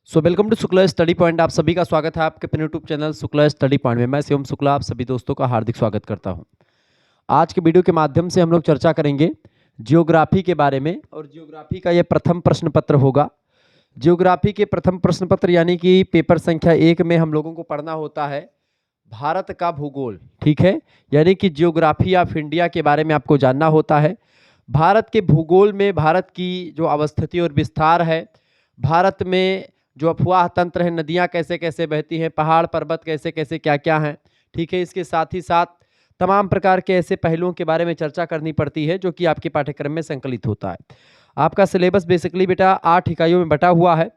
Welcome to Shukla Study Point. आप सभी का स्वागत है आपके अपने YouTube channel Shukla Study Point में। मैं शिवम शुक्ला आप सभी दोस्तों का हार्दिक स्वागत करता हूं। आज के वीडियो के माध्यम से हम लोग चर्चा करेंगे जियोग्राफी के बारे में, और जियोग्राफी का यह प्रथम प्रश्न पत्र होगा। जियोग्राफी के प्रथम प्रश्न पत्र यानी कि पेपर संख्या 1 में हम लोगों को पढ़ना होता है भारत का भूगोल। ठीक है, यानी कि जियोग्राफी ऑफ इंडिया के बारे में आपको जानना होता है। भारत के भूगोल में भारत की जो अवस्थिति और विस्तार है, भारत में जो अफवाह तंत्र है, नदियाँ कैसे कैसे बहती हैं, पहाड़ पर्वत कैसे कैसे क्या क्या हैं। ठीक है, इसके साथ ही साथ तमाम प्रकार के ऐसे पहलुओं के बारे में चर्चा करनी पड़ती है जो कि आपके पाठ्यक्रम में संकलित होता है। आपका सिलेबस बेसिकली बेटा 8 इकाइयों में बटा हुआ है,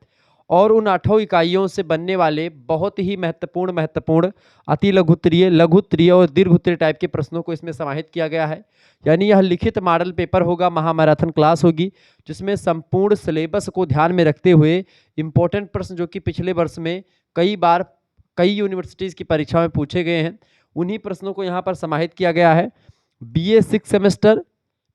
और उन 8 इकाइयों से बनने वाले बहुत ही महत्वपूर्ण अति लघुत्तरीय, लघुत्तरीय और दीर्घोत्तरीय टाइप के प्रश्नों को इसमें समाहित किया गया है। यानी यह लिखित मॉडल पेपर होगा, महामैराथन क्लास होगी, जिसमें संपूर्ण सिलेबस को ध्यान में रखते हुए इंपॉर्टेंट प्रश्न जो कि पिछले वर्ष में कई बार कई यूनिवर्सिटीज़ की परीक्षा में पूछे गए हैं, उन्हीं प्रश्नों को यहाँ पर समाहित किया गया है। BA 6 सेमेस्टर,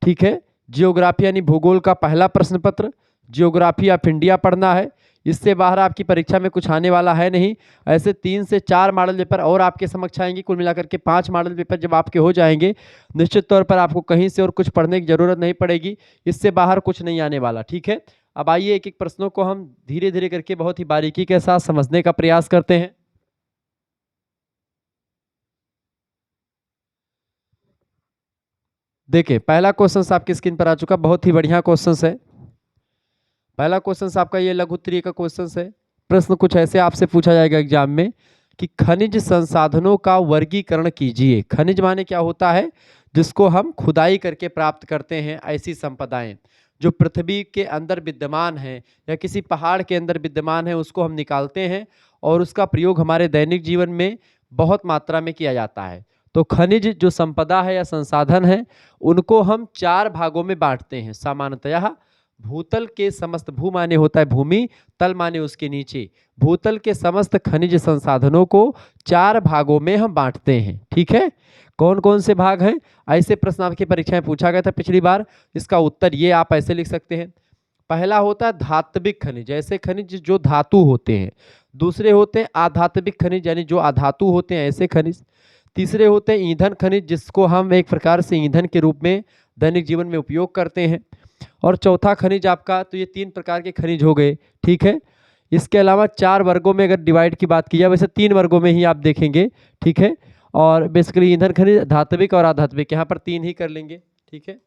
ठीक है, जियोग्राफी यानी भूगोल का पहला प्रश्न पत्र, जियोग्राफी ऑफ इंडिया पढ़ना है। इससे बाहर आपकी परीक्षा में कुछ आने वाला है नहीं। ऐसे 3 से 4 मॉडल पेपर और आपके समक्ष आएंगे, कुल मिलाकर के 5 मॉडल पेपर जब आपके हो जाएंगे, निश्चित तौर पर आपको कहीं से और कुछ पढ़ने की जरूरत नहीं पड़ेगी। इससे बाहर कुछ नहीं आने वाला। ठीक है, अब आइए एक एक प्रश्नों को हम धीरे धीरे करके बहुत ही बारीकी के साथ समझने का प्रयास करते हैं। देखिए, पहला क्वेश्चन आपकी स्क्रीन पर आ चुका, बहुत ही बढ़िया क्वेश्चन है। पहला क्वेश्चन आपका ये लघु उत्तरीय का क्वेश्चन है। प्रश्न कुछ ऐसे आपसे पूछा जाएगा एग्जाम में कि खनिज संसाधनों का वर्गीकरण कीजिए। खनिज माने क्या होता है? जिसको हम खुदाई करके प्राप्त करते हैं, ऐसी संपदाएं जो पृथ्वी के अंदर विद्यमान है या किसी पहाड़ के अंदर विद्यमान है, उसको हम निकालते हैं और उसका प्रयोग हमारे दैनिक जीवन में बहुत मात्रा में किया जाता है। तो खनिज जो संपदा है या संसाधन है, उनको हम 4 भागों में बांटते हैं सामान्यतः। भूतल के समस्त, भू माने होता है भूमि, तल माने उसके नीचे, भूतल के समस्त खनिज संसाधनों को 4 भागों में हम बांटते हैं। ठीक है, कौन कौन से भाग हैं? ऐसे प्रश्न आपकी परीक्षा में पूछा गया था पिछली बार। इसका उत्तर ये आप ऐसे लिख सकते हैं। पहला होता है धात्विक खनिज, ऐसे खनिज जो धातु होते हैं। दूसरे होते हैं आधात्विक खनिज, यानी जो अधातु होते हैं, ऐसे खनिज। तीसरे होते हैं ईंधन खनिज, जिसको हम एक प्रकार से ईंधन के रूप में दैनिक जीवन में उपयोग करते हैं। और चौथा खनिज आपका, तो ये 3 प्रकार के खनिज हो गए। ठीक है, इसके अलावा 4 वर्गों में अगर डिवाइड की बात की जाए, वैसे 3 वर्गों में ही आप देखेंगे। ठीक है, और बेसिकली ईंधन खनिज, धात्विक और अधात्विक, यहाँ पर 3 ही कर लेंगे। ठीक है,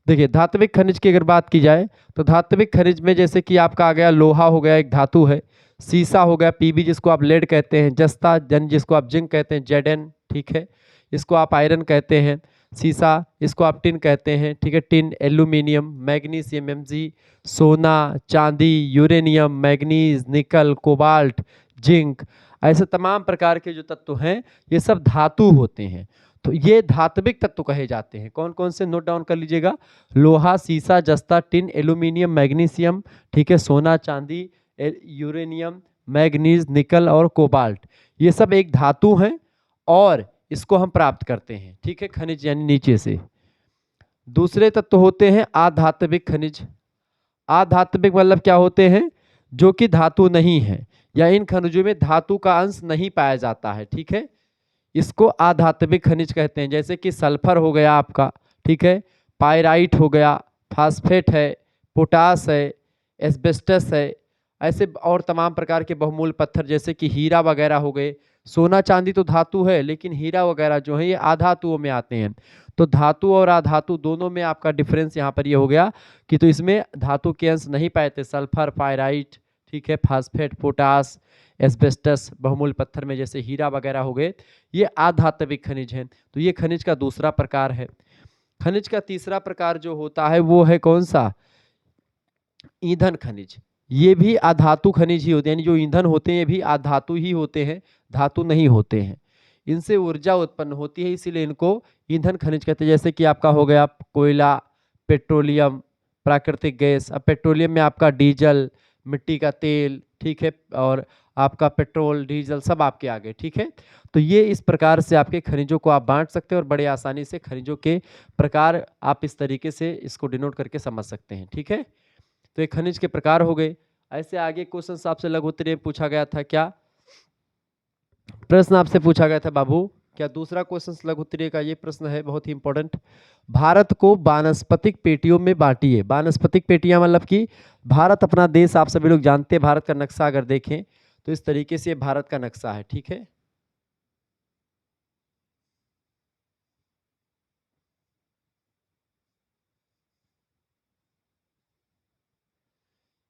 देखिए धात्विक खनिज की अगर बात की जाए तो धात्विक खनिज में जैसे कि आपका आ गया लोहा हो गया, एक धातु है। सीसा हो गया, पीबी जिसको आप लेड कहते हैं। जस्ता जन जिसको आप जिंक कहते हैं, जेडन। ठीक है, इसको आप आयरन कहते हैं। सीसा, इसको आप टिन कहते हैं। ठीक है, टिन, एल्यूमिनियम, मैग्नीशियम Mg, सोना, चांदी, यूरेनियम, मैग्नीज, निकल, कोबाल्ट, जिंक, ऐसे तमाम प्रकार के जो तत्व हैं, ये सब धातु होते हैं। तो ये धात्विक तत्व कहे जाते हैं। कौन कौन से? नोट डाउन कर लीजिएगा। लोहा, सीसा, जस्ता, टिन, एल्यूमिनियम, मैग्नीशियम, ठीक है, सोना, चांदी, यूरेनियम, मैग्नीज, निकल और कोबाल्ट, ये सब एक धातु हैं और इसको हम प्राप्त करते हैं। ठीक है, खनिज यानी नीचे से। दूसरे तत्व होते हैं आधात्विक खनिज। आधात्विक मतलब क्या होते हैं? जो कि धातु नहीं है, या इन खनिजों में धातु का अंश नहीं पाया जाता है। ठीक है, इसको आधात्विक खनिज कहते हैं। जैसे कि सल्फर हो गया आपका, ठीक है, पायराइट हो गया, फास्फेट है, पोटास है, एस्बेस्टस है, ऐसे और तमाम प्रकार के बहुमूल्य पत्थर जैसे कि हीरा वगैरह हो गए। सोना चांदी तो धातु है, लेकिन हीरा वगैरह जो है ये आधातुओं में आते हैं। तो धातु और आधातु दोनों में आपका डिफरेंस यहाँ पर ये हो गया कि तो इसमें धातु के अंश नहीं पाए थे, सल्फर, पायराइट, ठीक है, फास्फेट, पोटास, एस्बेस्टस, बहुमूल्य पत्थर में जैसे हीरा वगैरह हो गए, ये आधात्विक खनिज हैं। तो ये खनिज का दूसरा प्रकार है। खनिज का तीसरा प्रकार जो होता है वो है कौन सा? ईंधन खनिज। ये भी अधातु खनिज ही होते हैं, यानी जो ईंधन होते हैं ये भी अधातु ही होते हैं, धातु नहीं होते हैं। इनसे ऊर्जा उत्पन्न होती है, इसीलिए इनको ईंधन खनिज कहते हैं। जैसे कि आपका हो गया कोयला, पेट्रोलियम, प्राकृतिक गैस। अब पेट्रोलियम में आपका डीजल, मिट्टी का तेल, ठीक है, और आपका पेट्रोल, डीजल सब आपके आगे। ठीक है, तो ये इस प्रकार से आपके खनिजों को आप बांट सकते हैं और बड़े आसानी से खनिजों के प्रकार आप इस तरीके से इसको डिनोट करके समझ सकते हैं। ठीक है, तो ये खनिज के प्रकार हो गए। ऐसे आगे क्वेश्चन आपसे लघु उत्तरीय में पूछा गया था क्या, प्रश्न आपसे पूछा गया था बाबू क्या, दूसरा क्वेश्चन लघु उत्तरीय का ये प्रश्न है बहुत ही इंपॉर्टेंट। भारत को वानस्पतिक पेटियों में बांटिए। वानस्पतिक पेटियां मतलब कि भारत अपना देश आप सभी लोग जानते हैं, भारत का नक्शा अगर देखें तो इस तरीके से भारत का नक्शा है, ठीक है।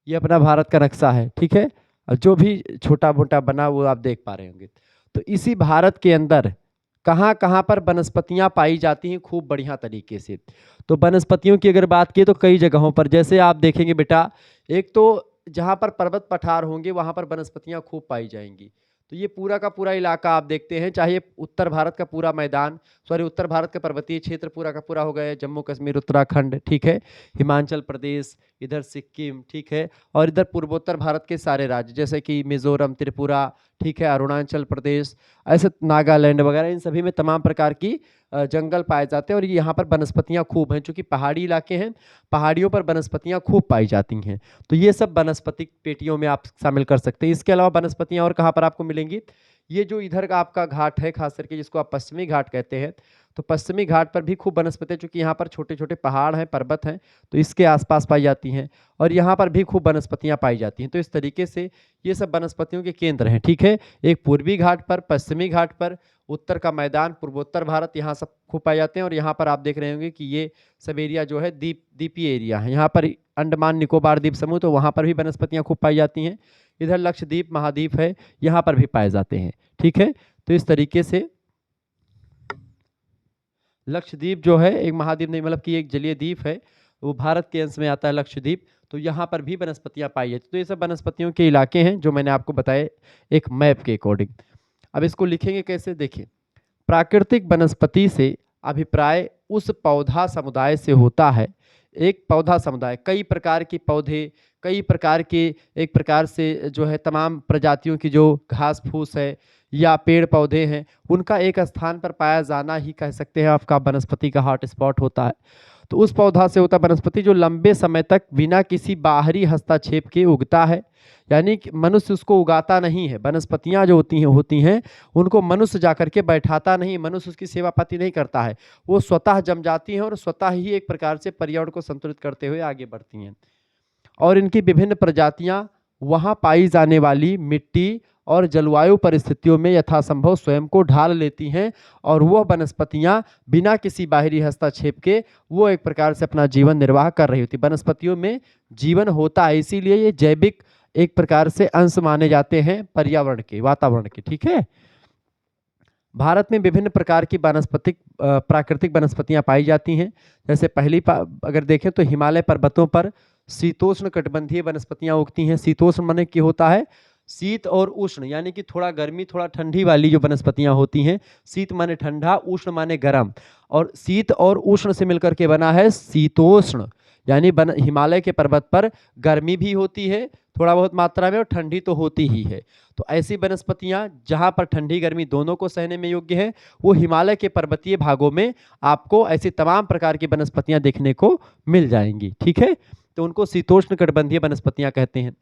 ये अपना भारत का नक्शा है, ठीक है। और जो भी छोटा मोटा बना वो आप देख पा रहे होंगे। तो इसी भारत के अंदर कहाँ कहाँ पर वनस्पतियां पाई जाती हैं खूब बढ़िया तरीके से। तो वनस्पतियों की अगर बात की तो कई जगहों पर, जैसे आप देखेंगे बेटा, एक तो जहाँ पर पर्वत पठार होंगे वहाँ पर वनस्पतियां खूब पाई जाएंगी। तो ये पूरा का पूरा इलाका आप देखते हैं, चाहे उत्तर भारत का पूरा मैदान, सॉरी उत्तर भारत का पर्वतीय क्षेत्र पूरा का पूरा हो गया, जम्मू कश्मीर उत्तराखंड, ठीक है, हिमाचल प्रदेश, इधर सिक्किम, ठीक है, और इधर पूर्वोत्तर भारत के सारे राज्य जैसे कि मिजोरम, त्रिपुरा, ठीक है, अरुणाचल प्रदेश, ऐसे नागालैंड वगैरह, इन सभी में तमाम प्रकार की जंगल पाए जाते हैं। और यहाँ पर वनस्पतियाँ खूब हैं, चूंकि पहाड़ी इलाके हैं, पहाड़ियों पर वनस्पतियाँ खूब पाई जाती हैं। तो ये सब वनस्पतिक पेटियों में आप शामिल कर सकते हैं। इसके अलावा वनस्पतियाँ और कहाँ पर आपको मिलेंगी, ये जो इधर का आपका घाट है खास करके जिसको आप पश्चिमी घाट कहते हैं, तो पश्चिमी घाट पर भी खूब वनस्पतियाँ, चूंकि यहाँ पर छोटे छोटे पहाड़ हैं, पर्वत हैं, तो इसके आसपास पाई जाती हैं, और यहाँ पर भी खूब वनस्पतियाँ पाई जाती हैं। तो इस तरीके से ये सब वनस्पतियों के केंद्र हैं, ठीक है। एक पूर्वी घाट पर, पश्चिमी घाट पर, उत्तर का मैदान, पूर्वोत्तर भारत, यहाँ सब खूब पाए जाते हैं। और यहाँ पर आप देख रहे होंगे कि ये सब एरिया जो है द्वीपीय एरिया है। यहाँ पर अंडमान निकोबार द्वीप समूह, तो वहाँ पर भी वनस्पतियाँ खूब पाई जाती हैं। इधर लक्षद्वीप महाद्वीप है, यहाँ पर भी पाए जाते हैं, ठीक है। तो इस तरीके से लक्षद्वीप जो है एक महाद्वीप नहीं, मतलब कि एक जलीय द्वीप है, वो भारत के अंश में आता है लक्षद्वीप। तो यहाँ पर भी वनस्पतियाँ पाई जाती हैं। तो ये सब वनस्पतियों के इलाके हैं जो मैंने आपको बताए एक मैप के अकॉर्डिंग। अब इसको लिखेंगे कैसे, देखिए, प्राकृतिक वनस्पति से अभिप्राय उस पौधा समुदाय से होता है। एक पौधा समुदाय, कई प्रकार के पौधे, कई प्रकार के, एक प्रकार से जो है तमाम प्रजातियों की जो घास फूस है या पेड़ पौधे हैं, उनका एक स्थान पर पाया जाना ही कह सकते हैं आपका वनस्पति का हॉट स्पॉट होता है। तो उस पौधा से होता वनस्पति जो लंबे समय तक बिना किसी बाहरी हस्तक्षेप के उगता है, यानी कि मनुष्य उसको उगाता नहीं है। वनस्पतियां जो होती हैं उनको मनुष्य जाकर के बैठाता नहीं, मनुष्य उसकी सेवा पाती नहीं करता है, वो स्वतः जम जाती हैं और स्वतः ही एक प्रकार से पर्यावरण को संतुलित करते हुए आगे बढ़ती हैं। और इनकी विभिन्न प्रजातियां वहां पाई जाने वाली मिट्टी और जलवायु परिस्थितियों में यथासंभव स्वयं को ढाल लेती हैं, और वह वनस्पतियां बिना किसी बाहरी हस्तक्षेप के वो एक प्रकार से अपना जीवन निर्वाह कर रही होती। वनस्पतियों में जीवन होता है, इसीलिए ये जैविक एक प्रकार से अंश माने जाते हैं पर्यावरण के, वातावरण के, ठीक है। भारत में विभिन्न प्रकार की वनस्पतिक प्राकृतिक वनस्पतियां पाई जाती हैं। जैसे पहली अगर देखें तो हिमालय पर्वतों पर शीतोष्ण कटिबंधीय वनस्पतियां उगती हैं। शीतोष्ण माने की होता है शीत और उष्ण, यानी कि थोड़ा गर्मी थोड़ा ठंडी वाली जो वनस्पतियां होती हैं। शीत माने ठंडा, उष्ण माने गर्म, और शीत और उष्ण से मिलकर के बना है शीतोष्ण, यानी हिमालय के पर्वत पर गर्मी भी होती है थोड़ा बहुत मात्रा में और ठंडी तो होती ही है। तो ऐसी वनस्पतियां जहां पर ठंडी गर्मी दोनों को सहने में योग्य है, वो हिमालय के पर्वतीय भागों में आपको ऐसी तमाम प्रकार की वनस्पतियां देखने को मिल जाएंगी, ठीक है। तो उनको शीतोष्ण कटिबंधीय वनस्पतियां कहते हैं।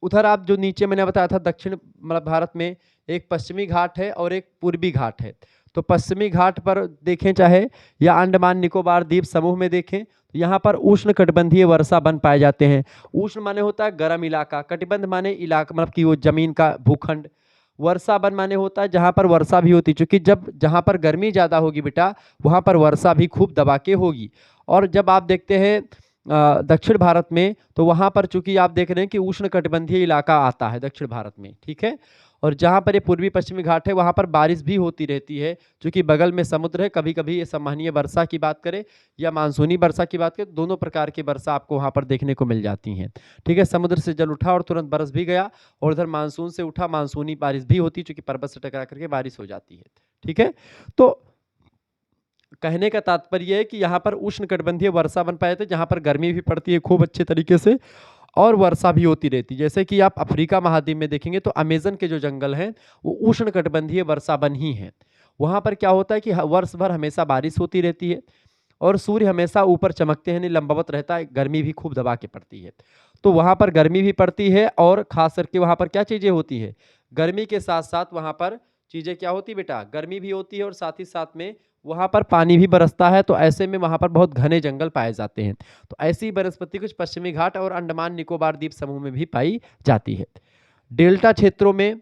उधर आप जो नीचे मैंने बताया था दक्षिण मतलब भारत में एक पश्चिमी घाट है और एक पूर्वी घाट है। तो पश्चिमी घाट पर देखें चाहे या अंडमान निकोबार द्वीप समूह में देखें तो यहाँ पर उष्ण कटिबंधीय वर्षा वन पाए जाते हैं। उष्ण माने होता है गर्म इलाका, कटिबंध माने इलाका मतलब कि वो जमीन का भूखंड, वर्षा वन माने होता है जहाँ पर वर्षा भी होती, क्योंकि जब जहाँ पर गर्मी ज़्यादा होगी बेटा वहाँ पर वर्षा भी खूब दबा के होगी। और जब आप देखते हैं दक्षिण भारत में तो वहाँ पर चूंकि आप देख रहे हैं कि उष्ण कटिबंधीय इलाका आता है दक्षिण भारत में, ठीक है। और जहाँ पर ये पूर्वी पश्चिमी घाट है वहाँ पर बारिश भी होती रहती है, क्योंकि बगल में समुद्र है। कभी कभी ये सम्मानीय वर्षा की बात करें या मानसूनी वर्षा की बात करें, दोनों प्रकार की वर्षा आपको वहाँ पर देखने को मिल जाती हैं, ठीक है। समुद्र से जल उठा और तुरंत बरस भी गया, और उधर मानसून से उठा मानसूनी बारिश भी होती, चूंकि पर्वत से टकरा करके बारिश हो जाती है, ठीक है। तो कहने का तात्पर्य है कि यहाँ पर उष्ण कटिबंधीय वर्षा बन पाए थे, जहाँ पर गर्मी भी पड़ती है खूब अच्छे तरीके से और वर्षा भी होती रहती है। जैसे कि आप अफ्रीका महाद्वीप में देखेंगे तो अमेजन के जो जंगल हैं वो उष्ण कटिबंधीय वर्षा वन ही हैं। वहाँ पर क्या होता है कि वर्ष भर हमेशा बारिश होती रहती है और सूर्य हमेशा ऊपर चमकते हैं, नहीं लंबवत रहता है, गर्मी भी खूब दबा के पड़ती है। तो वहाँ पर गर्मी भी पड़ती है और खास करके वहाँ पर क्या चीज़ें होती है, गर्मी के साथ साथ वहाँ पर चीज़ें क्या होती बेटा, गर्मी भी होती है और साथ ही साथ में वहाँ पर पानी भी बरसता है। तो ऐसे में वहाँ पर बहुत घने जंगल पाए जाते हैं। तो ऐसी वनस्पति कुछ पश्चिमी घाट और अंडमान निकोबार द्वीप समूह में भी पाई जाती है। डेल्टा क्षेत्रों में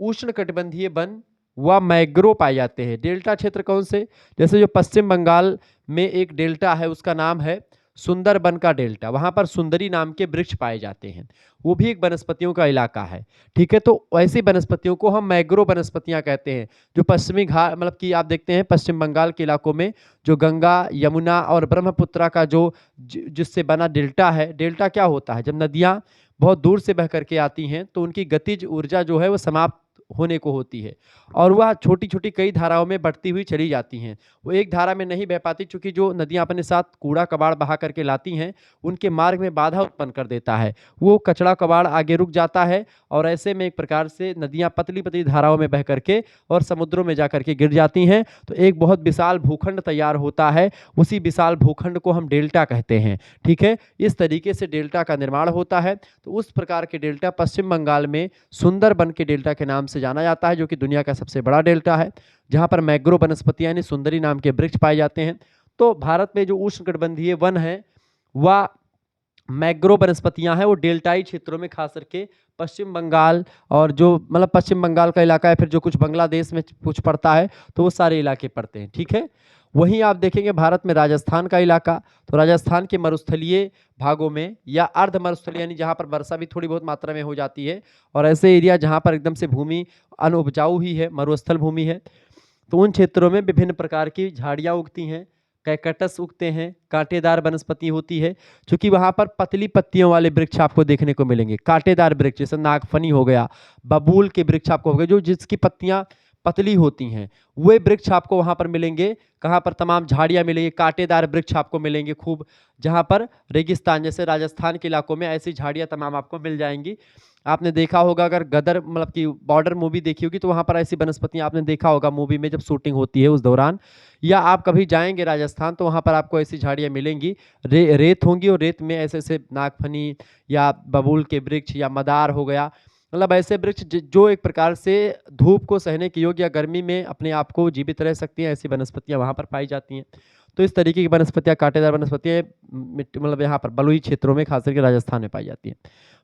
उष्णकटिबंधीय वन व मैग्रो पाए जाते हैं। डेल्टा क्षेत्र कौन से, जैसे जो पश्चिम बंगाल में एक डेल्टा है उसका नाम है सुंदरबन का डेल्टा, वहां पर सुंदरी नाम के वृक्ष पाए जाते हैं, वो भी एक वनस्पतियों का इलाका है। ठीक है, तो ऐसी वनस्पतियों को हम मैग्रो वनस्पतियां कहते हैं, जो पश्चिमी घाट मतलब कि आप देखते हैं पश्चिम बंगाल के इलाकों में जो गंगा यमुना और ब्रह्मपुत्रा का जो जिससे बना डेल्टा है, डेल्टा क्या होता है, जब नदियां बहुत दूर से बह करके आती हैं तो उनकी गतिज ऊर्जा जो है वो समाप्त होने को होती है और वह छोटी छोटी कई धाराओं में बढ़ती हुई चली जाती हैं। वो एक धारा में नहीं बह पाती, चूंकि जो नदियां अपने साथ कूड़ा कबाड़ बहा करके लाती हैं उनके मार्ग में बाधा उत्पन्न कर देता है, वो कचड़ा कबाड़ आगे रुक जाता है और ऐसे में एक प्रकार से नदियां पतली पतली धाराओं में बह करके और समुद्रों में जा करके गिर जाती हैं। तो एक बहुत विशाल भूखंड तैयार होता है, उसी विशाल भूखंड को हम डेल्टा कहते हैं। ठीक है, इस तरीके से डेल्टा का निर्माण होता है। तो उस प्रकार के डेल्टा पश्चिम बंगाल में सुंदरबन के डेल्टा के नाम से जाना जाता है, जो कि दुनिया का सबसे बड़ा डेल्टा है, जहां पर मैग्रो वनस्पतियां यानी सुंदरी नाम के वृक्ष पाए जाते हैं। तो भारत में जो उष्णकटिबंधीय वन है वह मैग्रो वनस्पतियां हैं, वो डेल्टाई क्षेत्रों में खास करके पश्चिम बंगाल और जो मतलब पश्चिम बंगाल का इलाका है, फिर जो कुछ बांग्लादेश में कुछ पड़ता है, तो वो सारे इलाके पड़ते हैं। ठीक है, वहीं आप देखेंगे भारत में राजस्थान का इलाका, तो राजस्थान के मरुस्थलीय भागों में या अर्ध मरुस्थलीय यानी जहाँ पर वर्षा भी थोड़ी बहुत मात्रा में हो जाती है और ऐसे एरिया जहाँ पर एकदम से भूमि अनउपजाऊ ही है, मरुस्थल भूमि है, तो उन क्षेत्रों में विभिन्न प्रकार की झाड़ियाँ उगती हैं, कैकटस उगते हैं, कांटेदार वनस्पति होती है, क्योंकि वहाँ पर पतली पत्तियों वाले वृक्ष आपको देखने को मिलेंगे। कांटेदार वृक्ष जैसे नागफनी हो गया, बबूल के वृक्ष आपको हो गए, जो जिसकी पत्तियाँ पतली होती हैं, वे वृक्ष आपको वहाँ पर मिलेंगे। कहाँ पर तमाम झाड़ियाँ मिलेंगी, कांटेदार वृक्ष आपको मिलेंगे खूब, जहाँ पर रेगिस्तान जैसे राजस्थान के इलाकों में ऐसी झाड़ियाँ तमाम आपको मिल जाएंगी। आपने देखा होगा अगर गदर मतलब कि बॉर्डर मूवी देखी होगी तो वहाँ पर ऐसी वनस्पतियाँ आपने देखा होगा मूवी में जब शूटिंग होती है उस दौरान, या आप कभी जाएंगे राजस्थान तो वहाँ पर आपको ऐसी झाड़ियाँ मिलेंगी, रेत होंगी और रेत में ऐसे ऐसे नागफनी या बबूल के वृक्ष या मदार हो गया, मतलब ऐसे वृक्ष जो एक प्रकार से धूप को सहने के योग्य या गर्मी में अपने आप को जीवित रह सकती हैं, ऐसी वनस्पतियाँ वहाँ पर पाई जाती हैं। तो इस तरीके की वनस्पतियाँ कांटेदार वनस्पतियाँ मिट्टी मतलब यहाँ पर बलुई क्षेत्रों में खास करके राजस्थान में पाई जाती हैं।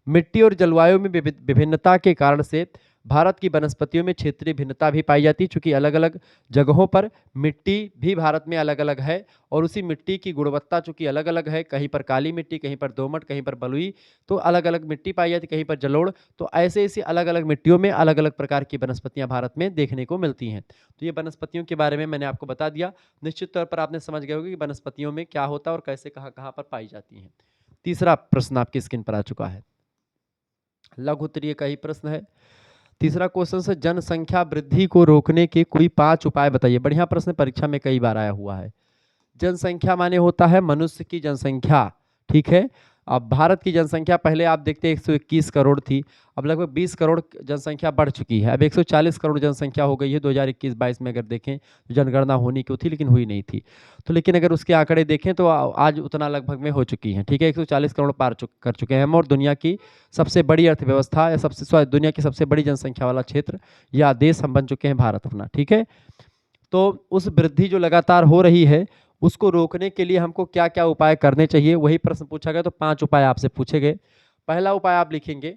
मिट्टी और जलवायु में विभिन्नता के कारण से भारत की वनस्पतियों में क्षेत्रीय भिन्नता भी पाई जाती है, चूंकि अलग अलग जगहों पर मिट्टी भी भारत में अलग अलग है और उसी मिट्टी की गुणवत्ता चूंकि अलग अलग है, कहीं पर काली मिट्टी, कहीं पर दोमट, कहीं पर बलुई, तो अलग अलग मिट्टी पाई जाती है, कहीं पर जलोढ़। तो ऐसे ऐसी अलग अलग मिट्टियों में अलग अलग प्रकार की वनस्पतियां भारत में देखने को मिलती हैं। तो ये वनस्पतियों के बारे में मैंने आपको बता दिया। निश्चित तौर पर आपने समझ गए होंगे कि वनस्पतियों में क्या होता है और कैसे कहाँ कहाँ पर पाई जाती हैं। तीसरा प्रश्न आपकी स्क्रीन पर आ चुका है, लघु उत्तरीय का ही प्रश्न है। तीसरा क्वेश्चन है जनसंख्या वृद्धि को रोकने के कोई 5 उपाय बताइए। बढ़िया प्रश्न, परीक्षा में कई बार आया हुआ है। जनसंख्या माने होता है मनुष्य की जनसंख्या। ठीक है, अब भारत की जनसंख्या पहले आप देखते 121 करोड़ थी, अब लगभग 20 करोड़ जनसंख्या बढ़ चुकी है, अब 140 करोड़ जनसंख्या हो गई है 2021-22 में। अगर देखें तो जनगणना होनी क्यों थी लेकिन हुई नहीं थी, तो लेकिन अगर उसके आंकड़े देखें तो आज उतना लगभग में हो चुकी है। ठीक है, 140 करोड़ पार कर चुके हैं हम और दुनिया की सबसे बड़ी अर्थव्यवस्था या दुनिया की सबसे बड़ी जनसंख्या वाला क्षेत्र या देश हम बन चुके हैं भारत अपना। ठीक है, तो उस वृद्धि जो लगातार हो रही है उसको रोकने के लिए हमको क्या क्या उपाय करने चाहिए, वही प्रश्न पूछा गया। तो 5 उपाय आपसे पूछे गए। पहला उपाय आप लिखेंगे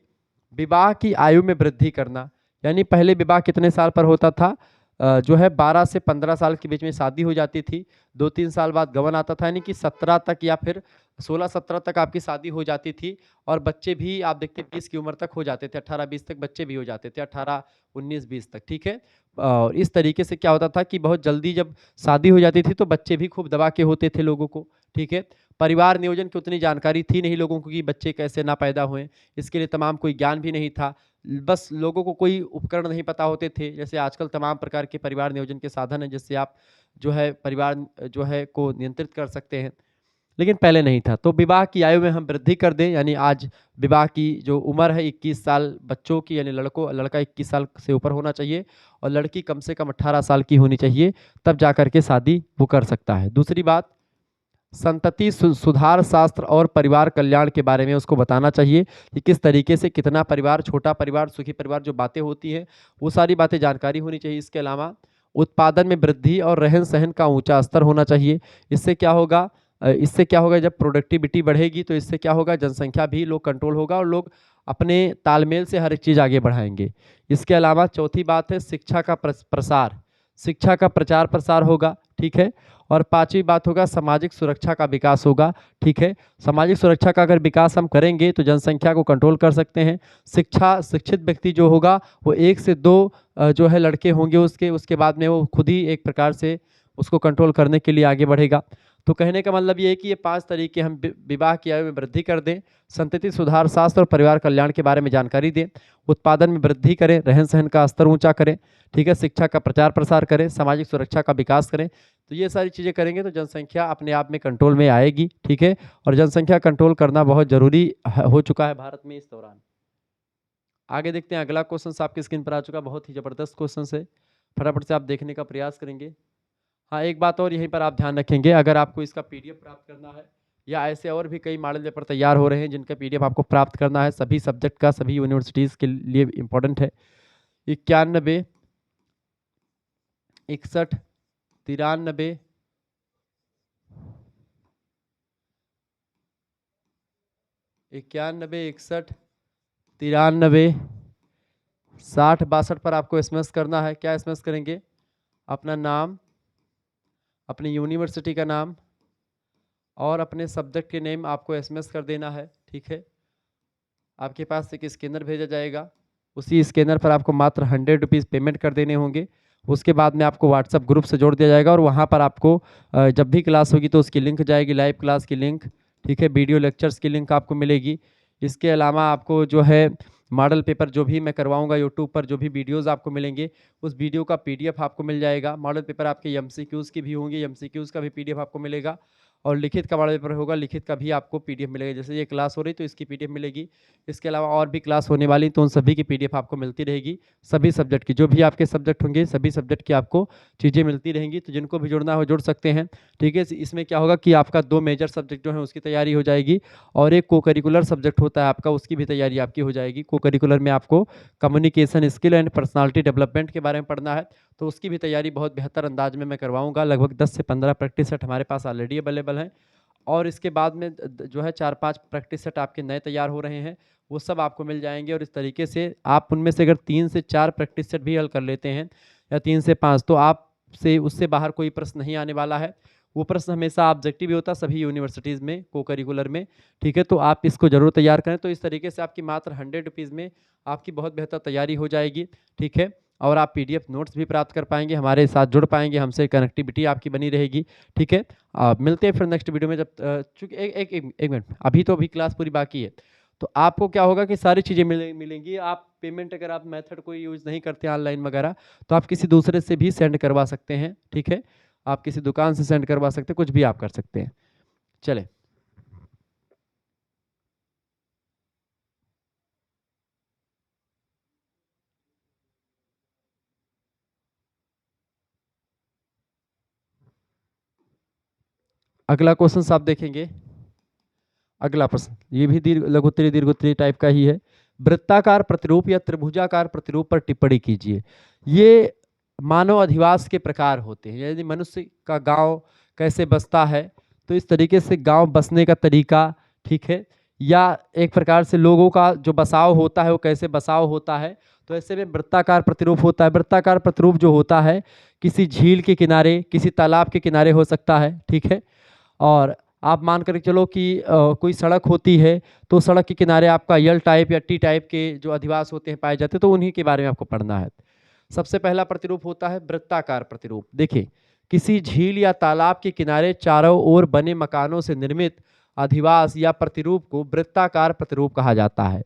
विवाह की आयु में वृद्धि करना, यानी पहले विवाह कितने साल पर होता था, जो है 12 से 15 साल के बीच में शादी हो जाती थी, 2-3 साल बाद गवन आता था, यानी कि 17 तक या फिर 16-17 तक आपकी शादी हो जाती थी और बच्चे भी आप देखते 20 की उम्र तक हो जाते थे, 18-20 तक बच्चे भी हो जाते थे, 18-19-20 तक। ठीक है, और इस तरीके से क्या होता था कि बहुत जल्दी जब शादी हो जाती थी तो बच्चे भी खूब दबा के होते थे लोगों को। ठीक है, परिवार नियोजन की उतनी जानकारी थी नहीं लोगों को कि बच्चे कैसे ना पैदा हुए, इसके लिए तमाम कोई ज्ञान भी नहीं था, बस लोगों को कोई उपकरण नहीं पता होते थे। जैसे आजकल तमाम प्रकार के परिवार नियोजन के साधन हैं जिससे आप जो है परिवार जो है को नियंत्रित कर सकते हैं, लेकिन पहले नहीं था। तो विवाह की आयु में हम वृद्धि कर दें, यानी आज विवाह की जो उम्र है 21 साल बच्चों की, यानी लड़का 21 साल से ऊपर होना चाहिए और लड़की कम से कम 18 साल की होनी चाहिए, तब जा कर के शादी वो कर सकता है। दूसरी बात, संतति सुधार शास्त्र और परिवार कल्याण के बारे में उसको बताना चाहिए कि किस तरीके से कितना परिवार, छोटा परिवार, सुखी परिवार, जो बातें होती हैं वो सारी बातें जानकारी होनी चाहिए। इसके अलावा उत्पादन में वृद्धि और रहन सहन का ऊंचा स्तर होना चाहिए। इससे क्या होगा, जब प्रोडक्टिविटी बढ़ेगी तो इससे क्या होगा, जनसंख्या भी लोग कंट्रोल होगा और लोग अपने तालमेल से हर एक चीज़ आगे बढ़ाएंगे। इसके अलावा चौथी बात है शिक्षा का प्रसार, शिक्षा का प्रचार प्रसार होगा, ठीक है। और पांचवी बात होगा सामाजिक सुरक्षा का विकास होगा, ठीक है। सामाजिक सुरक्षा का अगर विकास हम करेंगे तो जनसंख्या को कंट्रोल कर सकते हैं। शिक्षित व्यक्ति जो होगा वो 1 से 2 जो है लड़के होंगे उसके बाद में वो खुद ही एक प्रकार से उसको कंट्रोल करने के लिए आगे बढ़ेगा। तो कहने का मतलब ये है कि ये 5 तरीके हम विवाह की आयु में वृद्धि कर दें, संतति सुधार शास्त्र और परिवार कल्याण के बारे में जानकारी दें, उत्पादन में वृद्धि करें, रहन सहन का स्तर ऊंचा करें, ठीक है, शिक्षा का प्रचार प्रसार करें, सामाजिक सुरक्षा का विकास करें। तो ये सारी चीज़ें करेंगे तो जनसंख्या अपने आप में कंट्रोल में आएगी, ठीक है। और जनसंख्या कंट्रोल करना बहुत ज़रूरी हो चुका है भारत में इस दौरान। आगे देखते हैं, अगला क्वेश्चन आपकी स्क्रीन पर आ चुका, बहुत ही ज़बरदस्त क्वेश्चन है, फटाफट से आप देखने का प्रयास करेंगे। हाँ, एक बात और यहीं पर आप ध्यान रखेंगे, अगर आपको इसका पीडीएफ प्राप्त करना है या ऐसे और भी कई मॉडल पेपर तैयार हो रहे हैं जिनका पीडीएफ आपको प्राप्त करना है, सभी सब्जेक्ट का, सभी यूनिवर्सिटीज़ के लिए इम्पोर्टेंट है। 91 61 93 60 62 पर आपको एसएमएस करना है। क्या एसएमएस करेंगे, अपना नाम, अपनी यूनिवर्सिटी का नाम और अपने सब्जेक्ट के नेम आपको एसएमएस कर देना है, ठीक है। आपके पास एक स्कैनर भेजा जाएगा, उसी स्कैनर पर आपको मात्र 100 रुपीज़ पेमेंट कर देने होंगे। उसके बाद में आपको व्हाट्सएप ग्रुप से जोड़ दिया जाएगा और वहाँ पर आपको जब भी क्लास होगी तो उसकी लिंक जाएगी, लाइव क्लास की लिंक, ठीक है, वीडियो लेक्चर्स की लिंक आपको मिलेगी। इसके अलावा आपको जो है मॉडल पेपर जो भी मैं करवाऊंगा यूट्यूब पर, जो भी वीडियोस आपको मिलेंगे उस वीडियो का पीडीएफ आपको मिल जाएगा। मॉडल पेपर आपके एमसीक्यूज़ की भी होंगी, एमसीक्यूज़ का भी पीडीएफ आपको मिलेगा और लिखित का मॉडल पेपर होगा, लिखित का भी आपको पीडीएफ मिलेगा। जैसे ये क्लास हो रही तो इसकी पीडीएफ मिलेगी, इसके अलावा और भी क्लास होने वाली तो उन सभी की पीडीएफ आपको मिलती रहेगी। सभी सब्जेक्ट की, जो भी आपके सब्जेक्ट होंगे सभी सब्जेक्ट की आपको चीज़ें मिलती रहेंगी। तो जिनको भी जुड़ना हो जुड़ सकते हैं, ठीक है। इसमें क्या होगा कि आपका 2 मेजर सब्जेक्ट जो है उसकी तैयारी हो जाएगी और एक को करिकुलर सब्जेक्ट होता है आपका, उसकी भी तैयारी आपकी हो जाएगी। को करिकुलर में आपको communication skill and personality development के बारे में पढ़ना है, तो उसकी भी तैयारी बहुत बेहतर अंदाज में मैं करवाऊंगा। लगभग 10 से 15 प्रैक्टिस सेट हमारे पास ऑलरेडी अवेलेबल हैं और इसके बाद में जो है 4-5 प्रैक्टिस सेट आपके नए तैयार हो रहे हैं, वो सब आपको मिल जाएंगे। और इस तरीके से आप उनमें से अगर 3 से 4 प्रैक्टिस सेट भी हल कर लेते हैं या 3 से 5, तो आपसे उससे बाहर कोई प्रश्न नहीं आने वाला है। वो प्रश्न हमेशा ऑब्जेक्टिव ही होता है सभी यूनिवर्सिटीज़ में, को करिकुलर में, ठीक है। तो आप इसको जरूर तैयार करें। तो इस तरीके से आपकी मात्र 100 रुपीज़ में आपकी बहुत बेहतर तैयारी हो जाएगी, ठीक है। और आप पीडीएफ नोट्स भी प्राप्त कर पाएंगे, हमारे साथ जुड़ पाएंगे, हमसे कनेक्टिविटी आपकी बनी रहेगी, ठीक है। मिलते हैं फिर नेक्स्ट वीडियो में। जब चूँकि एक मिनट, अभी तो अभी क्लास पूरी बाकी है, तो आपको क्या होगा कि सारी चीज़ें मिलेंगी। आप पेमेंट अगर आप मेथड कोई यूज़ नहीं करते ऑनलाइन वगैरह, तो आप किसी दूसरे से भी सेंड करवा सकते हैं, ठीक है। आप किसी दुकान से सेंड करवा सकते हैं, कुछ भी आप कर सकते हैं। चले, अगला क्वेश्चन आप देखेंगे। अगला प्रश्न ये भी लघुत्तरीय दीर्घोत्तरीय टाइप का ही है। वृत्ताकार प्रतिरूप या त्रिभुजाकार प्रतिरूप पर टिप्पणी कीजिए। ये मानव अधिवास के प्रकार होते हैं, यदि मनुष्य का गांव कैसे बसता है तो इस तरीके से गांव बसने का तरीका, ठीक है, या एक प्रकार से लोगों का जो बसाव होता है वो कैसे बसाव होता है, तो ऐसे में वृत्ताकार प्रतिरूप होता है। वृत्ताकार प्रतिरूप जो होता है किसी झील के किनारे, किसी तालाब के किनारे हो सकता है, ठीक है। और आप मान कर चलो कि कोई सड़क होती है तो सड़क के किनारे आपका यल टाइप या टी टाइप के जो अधिवास होते हैं पाए जाते हैं, तो उन्हीं के बारे में आपको पढ़ना है। सबसे पहला प्रतिरूप होता है वृत्ताकार प्रतिरूप। देखिए, किसी झील या तालाब के किनारे चारों ओर बने मकानों से निर्मित अधिवास या प्रतिरूप को वृत्ताकार प्रतिरूप कहा जाता है।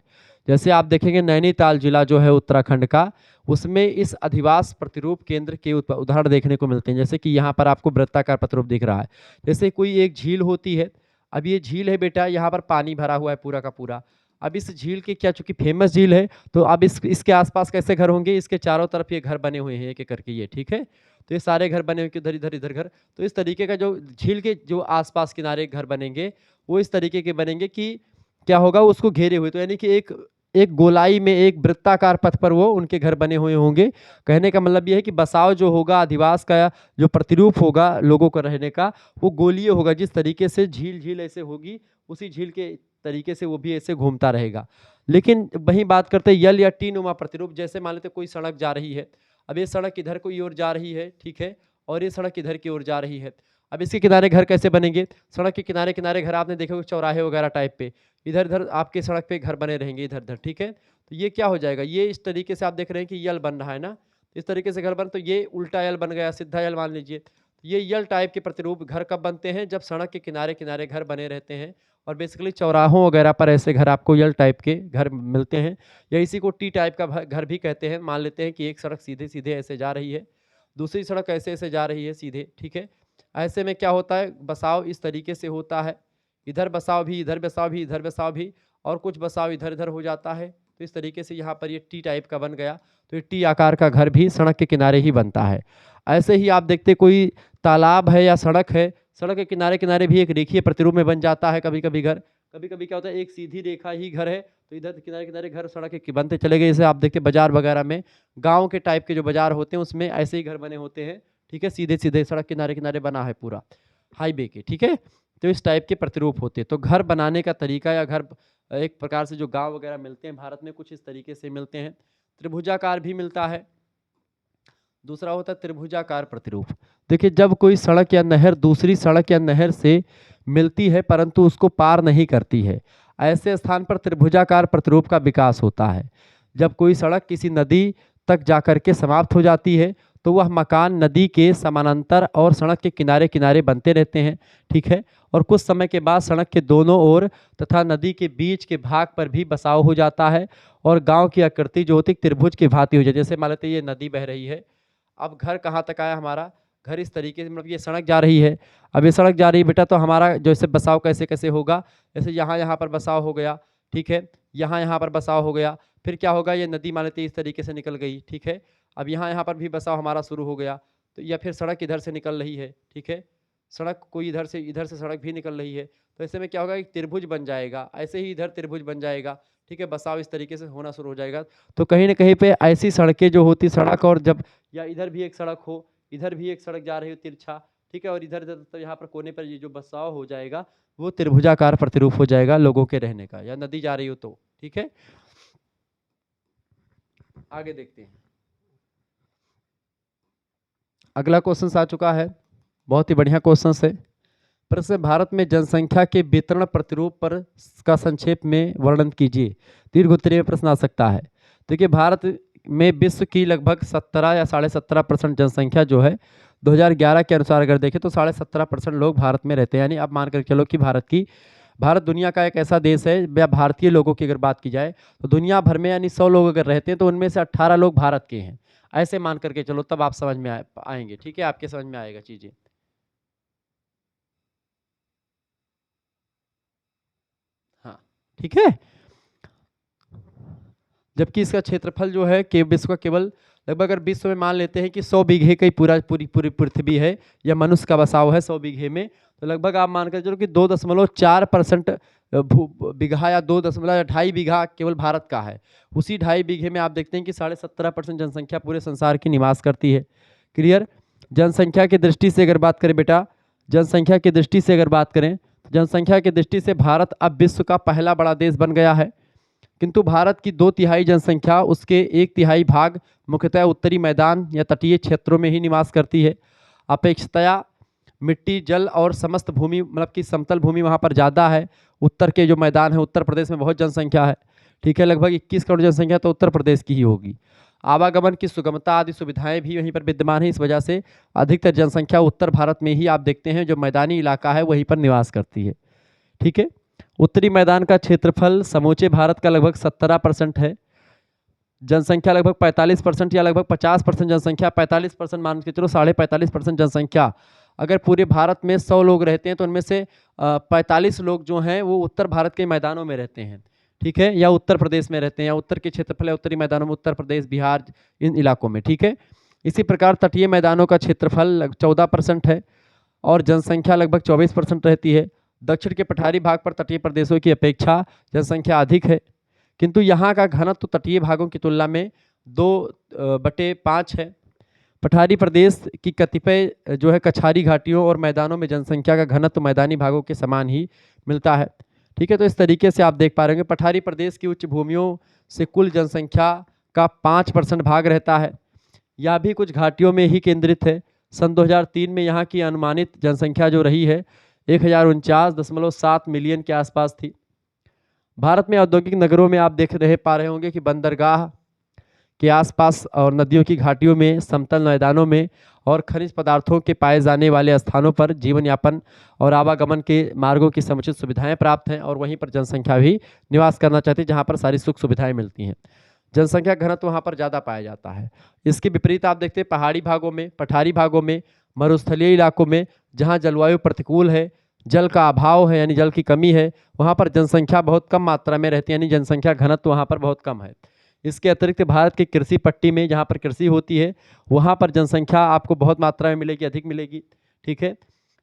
जैसे आप देखेंगे नैनीताल जिला जो है उत्तराखंड का, उसमें इस अधिवास प्रतिरूप केंद्र के उदाहरण देखने को मिलते हैं। जैसे कि यहाँ पर आपको वृत्ताकार प्रतिरूप दिख रहा है। जैसे कोई एक झील होती है, अब ये झील है बेटा, यहाँ पर पानी भरा हुआ है पूरा का पूरा। अब इस झील की क्या, चूंकि फेमस झील है, तो अब इसके आसपास कैसे घर होंगे, इसके चारों तरफ ये घर बने हुए हैं एक एक करके, ये ठीक है। तो ये सारे घर बने हुए, इधर इधर इधर घर। तो इस तरीके का जो झील के जो आसपास किनारे घर बनेंगे वो इस तरीके के बनेंगे कि क्या होगा, उसको घेरे हुए, तो यानी कि एक एक गोलाई में एक वृत्ताकार पथ पर वो उनके घर बने हुए होंगे। कहने का मतलब ये है कि बसाव जो होगा, अधिवास का जो प्रतिरूप होगा लोगों का रहने का, वो गोलीय होगा। जिस तरीके से झील झील ऐसे होगी, उसी झील के तरीके से वो भी ऐसे घूमता रहेगा। लेकिन वही बात करते हैं यल या टी नुमा प्रतिरूप। जैसे मान लेते कोई सड़क जा रही है, अब ये सड़क इधर की ओर जा रही है, ठीक है, और ये सड़क इधर की ओर जा रही है। अब इसके किनारे घर कैसे बनेंगे, सड़क के किनारे किनारे घर आपने देखे चौराहे वगैरह टाइप पे, इधर इधर आपके सड़क पे घर बने रहेंगे इधर इधर, ठीक है। तो ये क्या हो जाएगा, ये इस तरीके से आप देख रहे हैं कि यल बन रहा है ना, इस तरीके से घर बन, तो ये उल्टा यल बन गया, सीधा यल मान लीजिए। तो ये यल टाइप के प्रतिरूप घर कब बनते हैं, जब सड़क के किनारे किनारे घर बने रहते हैं। और बेसिकली चौराहों वगैरह पर ऐसे घर आपको यल टाइप के घर मिलते हैं, या इसी को टी टाइप का घर भी कहते हैं। मान लेते हैं कि एक सड़क सीधे सीधे ऐसे जा रही है, दूसरी सड़क ऐसे ऐसे जा रही है सीधे, ठीक है। ऐसे में क्या होता है, बसाव इस तरीके से होता है, इधर बसाव भी, इधर बसाव भी, इधर बसाव भी, और कुछ बसाव इधर इधर हो जाता है। तो इस तरीके से यहाँ पर ये टी टाइप का बन गया। तो ये टी आकार का घर भी सड़क के किनारे ही बनता है। ऐसे ही आप देखते कोई तालाब है या सड़क है, सड़क के किनारे किनारे भी एक रेखीय प्रतिरूप में बन जाता है कभी कभी घर। कभी कभी क्या होता है, एक सीधी रेखा ही घर है, तो इधर किनारे किनारे घर सड़क के बनते चले गए। जैसे आप देखते बाजार वगैरह में, गाँव के टाइप के जो बाजार होते हैं उसमें ऐसे ही घर बने होते हैं, ठीक है, सीधे सीधे सड़क किनारे किनारे बना है पूरा हाईवे के, ठीक है। तो इस टाइप के प्रतिरूप होते हैं। तो घर बनाने का तरीका या घर एक प्रकार से जो गांव वगैरह मिलते हैं भारत में, कुछ इस तरीके से मिलते हैं। त्रिभुजाकार भी मिलता है। दूसरा होता है त्रिभुजाकार प्रतिरूप। देखिए जब कोई सड़क या नहर दूसरी सड़क या नहर से मिलती है परंतु उसको पार नहीं करती है, ऐसे स्थान पर त्रिभुजाकार प्रतिरूप का विकास होता है। जब कोई सड़क किसी नदी तक जाकर के समाप्त हो जाती है तो वह मकान नदी के समानांतर और सड़क के किनारे किनारे बनते रहते हैं, ठीक है। और कुछ समय के बाद सड़क के दोनों ओर तथा नदी के बीच के भाग पर भी बसाव हो जाता है और गांव की आकृति जो होती है त्रिभुज की भांति हो जाती है। जैसे मान लेते ये नदी बह रही है, अब घर कहाँ तक आया हमारा, घर इस तरीके से, मतलब ये सड़क जा रही है, अब ये सड़क जा रही है बेटा, तो हमारा जैसे बसाव कैसे कैसे होगा, जैसे यहाँ यहाँ पर बसाव हो गया, ठीक है, यहाँ यहाँ पर बसाव हो गया, फिर क्या होगा, ये नदी मान लेते इस तरीके से निकल गई, ठीक है। अब यहाँ यहाँ पर भी बसाव हमारा शुरू हो गया, तो या फिर सड़क इधर से निकल रही है, ठीक है, सड़क कोई इधर से सड़क भी निकल रही है, तो ऐसे में क्या होगा, एक त्रिभुज बन जाएगा, ऐसे ही इधर त्रिभुज बन जाएगा, ठीक है, बसाव इस तरीके से होना शुरू हो जाएगा। तो कहीं ना कहीं पे ऐसी सड़कें जो होती, सड़क और जब, या इधर भी एक सड़क हो, इधर भी एक सड़क जा रही हो तिरछा, ठीक है, और इधर इधर तो यहाँ पर कोने पर ये जो बसाव हो जाएगा वो त्रिभुजाकार प्रतिरूप हो जाएगा लोगों के रहने का, या नदी जा रही हो तो, ठीक है। आगे देखते हैं, अगला क्वेश्चन आ चुका है, बहुत ही बढ़िया क्वेश्चन है। प्रश्न, भारत में जनसंख्या के वितरण प्रतिरूप पर का संक्षेप में वर्णन कीजिए। दीर्घ उत्तरीय में प्रश्न आ सकता है। देखिए भारत में विश्व की लगभग 17 या 17.5% जनसंख्या जो है 2011 के अनुसार अगर देखें तो 17.5% लोग भारत में रहते हैं। यानी अब मानकर चलो कि भारत दुनिया का एक ऐसा देश है, या भारतीय लोगों की अगर बात की जाए तो दुनिया भर में यानी 100 लोग अगर रहते हैं तो उनमें से 18 लोग भारत के हैं, ऐसे मान करके चलो, तब आप समझ में आएंगे, ठीक है, आपके समझ में आएगा चीजें। हाँ ठीक है। जबकि इसका क्षेत्रफल जो है कि विश्व का केवल लगभग, अगर विश्व में मान लेते हैं कि 100 बीघे का पूरी पूरी पृथ्वी है या मनुष्य का बसाव है 100 बीघे में, तो लगभग आप मानकर चलो कि 2.4% बीघा या 2.2.5 बीघा केवल भारत का है। उसी 2.5 बीघे में आप देखते हैं कि 17.5% जनसंख्या पूरे संसार की निवास करती है। क्लियर। जनसंख्या की दृष्टि से अगर बात करें बेटा, जनसंख्या की दृष्टि से अगर बात करें, जनसंख्या की दृष्टि से भारत अब विश्व का पहला बड़ा देश बन गया है। किंतु भारत की 2/3 जनसंख्या, उसके 1/3 भाग मुख्यतः उत्तरी मैदान या तटीय क्षेत्रों में ही निवास करती है। अपेक्षतया मिट्टी, जल और समस्त भूमि, मतलब कि समतल भूमि वहाँ पर ज़्यादा है। उत्तर के जो मैदान है, उत्तर प्रदेश में बहुत जनसंख्या है, ठीक है, लगभग 21 करोड़ जनसंख्या तो उत्तर प्रदेश की ही होगी। आवागमन की सुगमता आदि सुविधाएं भी वहीं पर विद्यमान है, इस वजह से अधिकतर जनसंख्या उत्तर भारत में ही आप देखते हैं, जो मैदानी इलाका है वहीं पर निवास करती है, ठीक है। उत्तरी मैदान का क्षेत्रफल समूचे भारत का लगभग 17% है। जनसंख्या लगभग 45% या लगभग 50% जनसंख्या, 45% मान के चलो, 45.5% जनसंख्या अगर पूरे भारत में 100 लोग रहते हैं तो उनमें से 45 लोग जो हैं वो उत्तर भारत के मैदानों में रहते हैं, ठीक है, या उत्तर प्रदेश में रहते हैं, या उत्तर के क्षेत्रफल है उत्तरी मैदानों में उत्तर प्रदेश, बिहार, इन इलाकों में, ठीक है। इसी प्रकार तटीय मैदानों का क्षेत्रफल 14% है और जनसंख्या लगभग 24% रहती है। दक्षिण के पठारी भाग पर तटीय प्रदेशों की अपेक्षा जनसंख्या अधिक है, किंतु यहाँ का घनत्व तटीय भागों की तुलना में 2/5 है। पठारी प्रदेश की कतिपय जो है कछारी घाटियों और मैदानों में जनसंख्या का घनत्व मैदानी भागों के समान ही मिलता है, ठीक है। तो इस तरीके से आप देख पा रहे होंगे पठारी प्रदेश की उच्च भूमियों से कुल जनसंख्या का 5% भाग रहता है। यह भी कुछ घाटियों में ही केंद्रित है। सन 2003 में यहाँ की अनुमानित जनसंख्या जो रही है 1049.7 मिलियन के आसपास थी। भारत में औद्योगिक नगरों में आप देख पा रहे होंगे कि बंदरगाह के आसपास और नदियों की घाटियों में, समतल मैदानों में और खनिज पदार्थों के पाए जाने वाले स्थानों पर जीवन यापन और आवागमन के मार्गों की समुचित सुविधाएं प्राप्त हैं और वहीं पर जनसंख्या भी निवास करना चाहती है जहां पर सारी सुख सुविधाएं मिलती हैं। जनसंख्या घनत्व वहां पर ज़्यादा पाया जाता है। इसके विपरीत आप देखते हैं पहाड़ी भागों में, पठारी भागों में, मरुस्थलीय इलाकों में जहाँ जलवायु प्रतिकूल है, जल का अभाव है यानी जल की कमी है, वहाँ पर जनसंख्या बहुत कम मात्रा में रहती है यानी जनसंख्या घनत्व वहाँ पर बहुत कम है। इसके अतिरिक्त भारत की कृषि पट्टी में जहाँ पर कृषि होती है वहाँ पर जनसंख्या आपको बहुत मात्रा में मिलेगी, अधिक मिलेगी, ठीक है।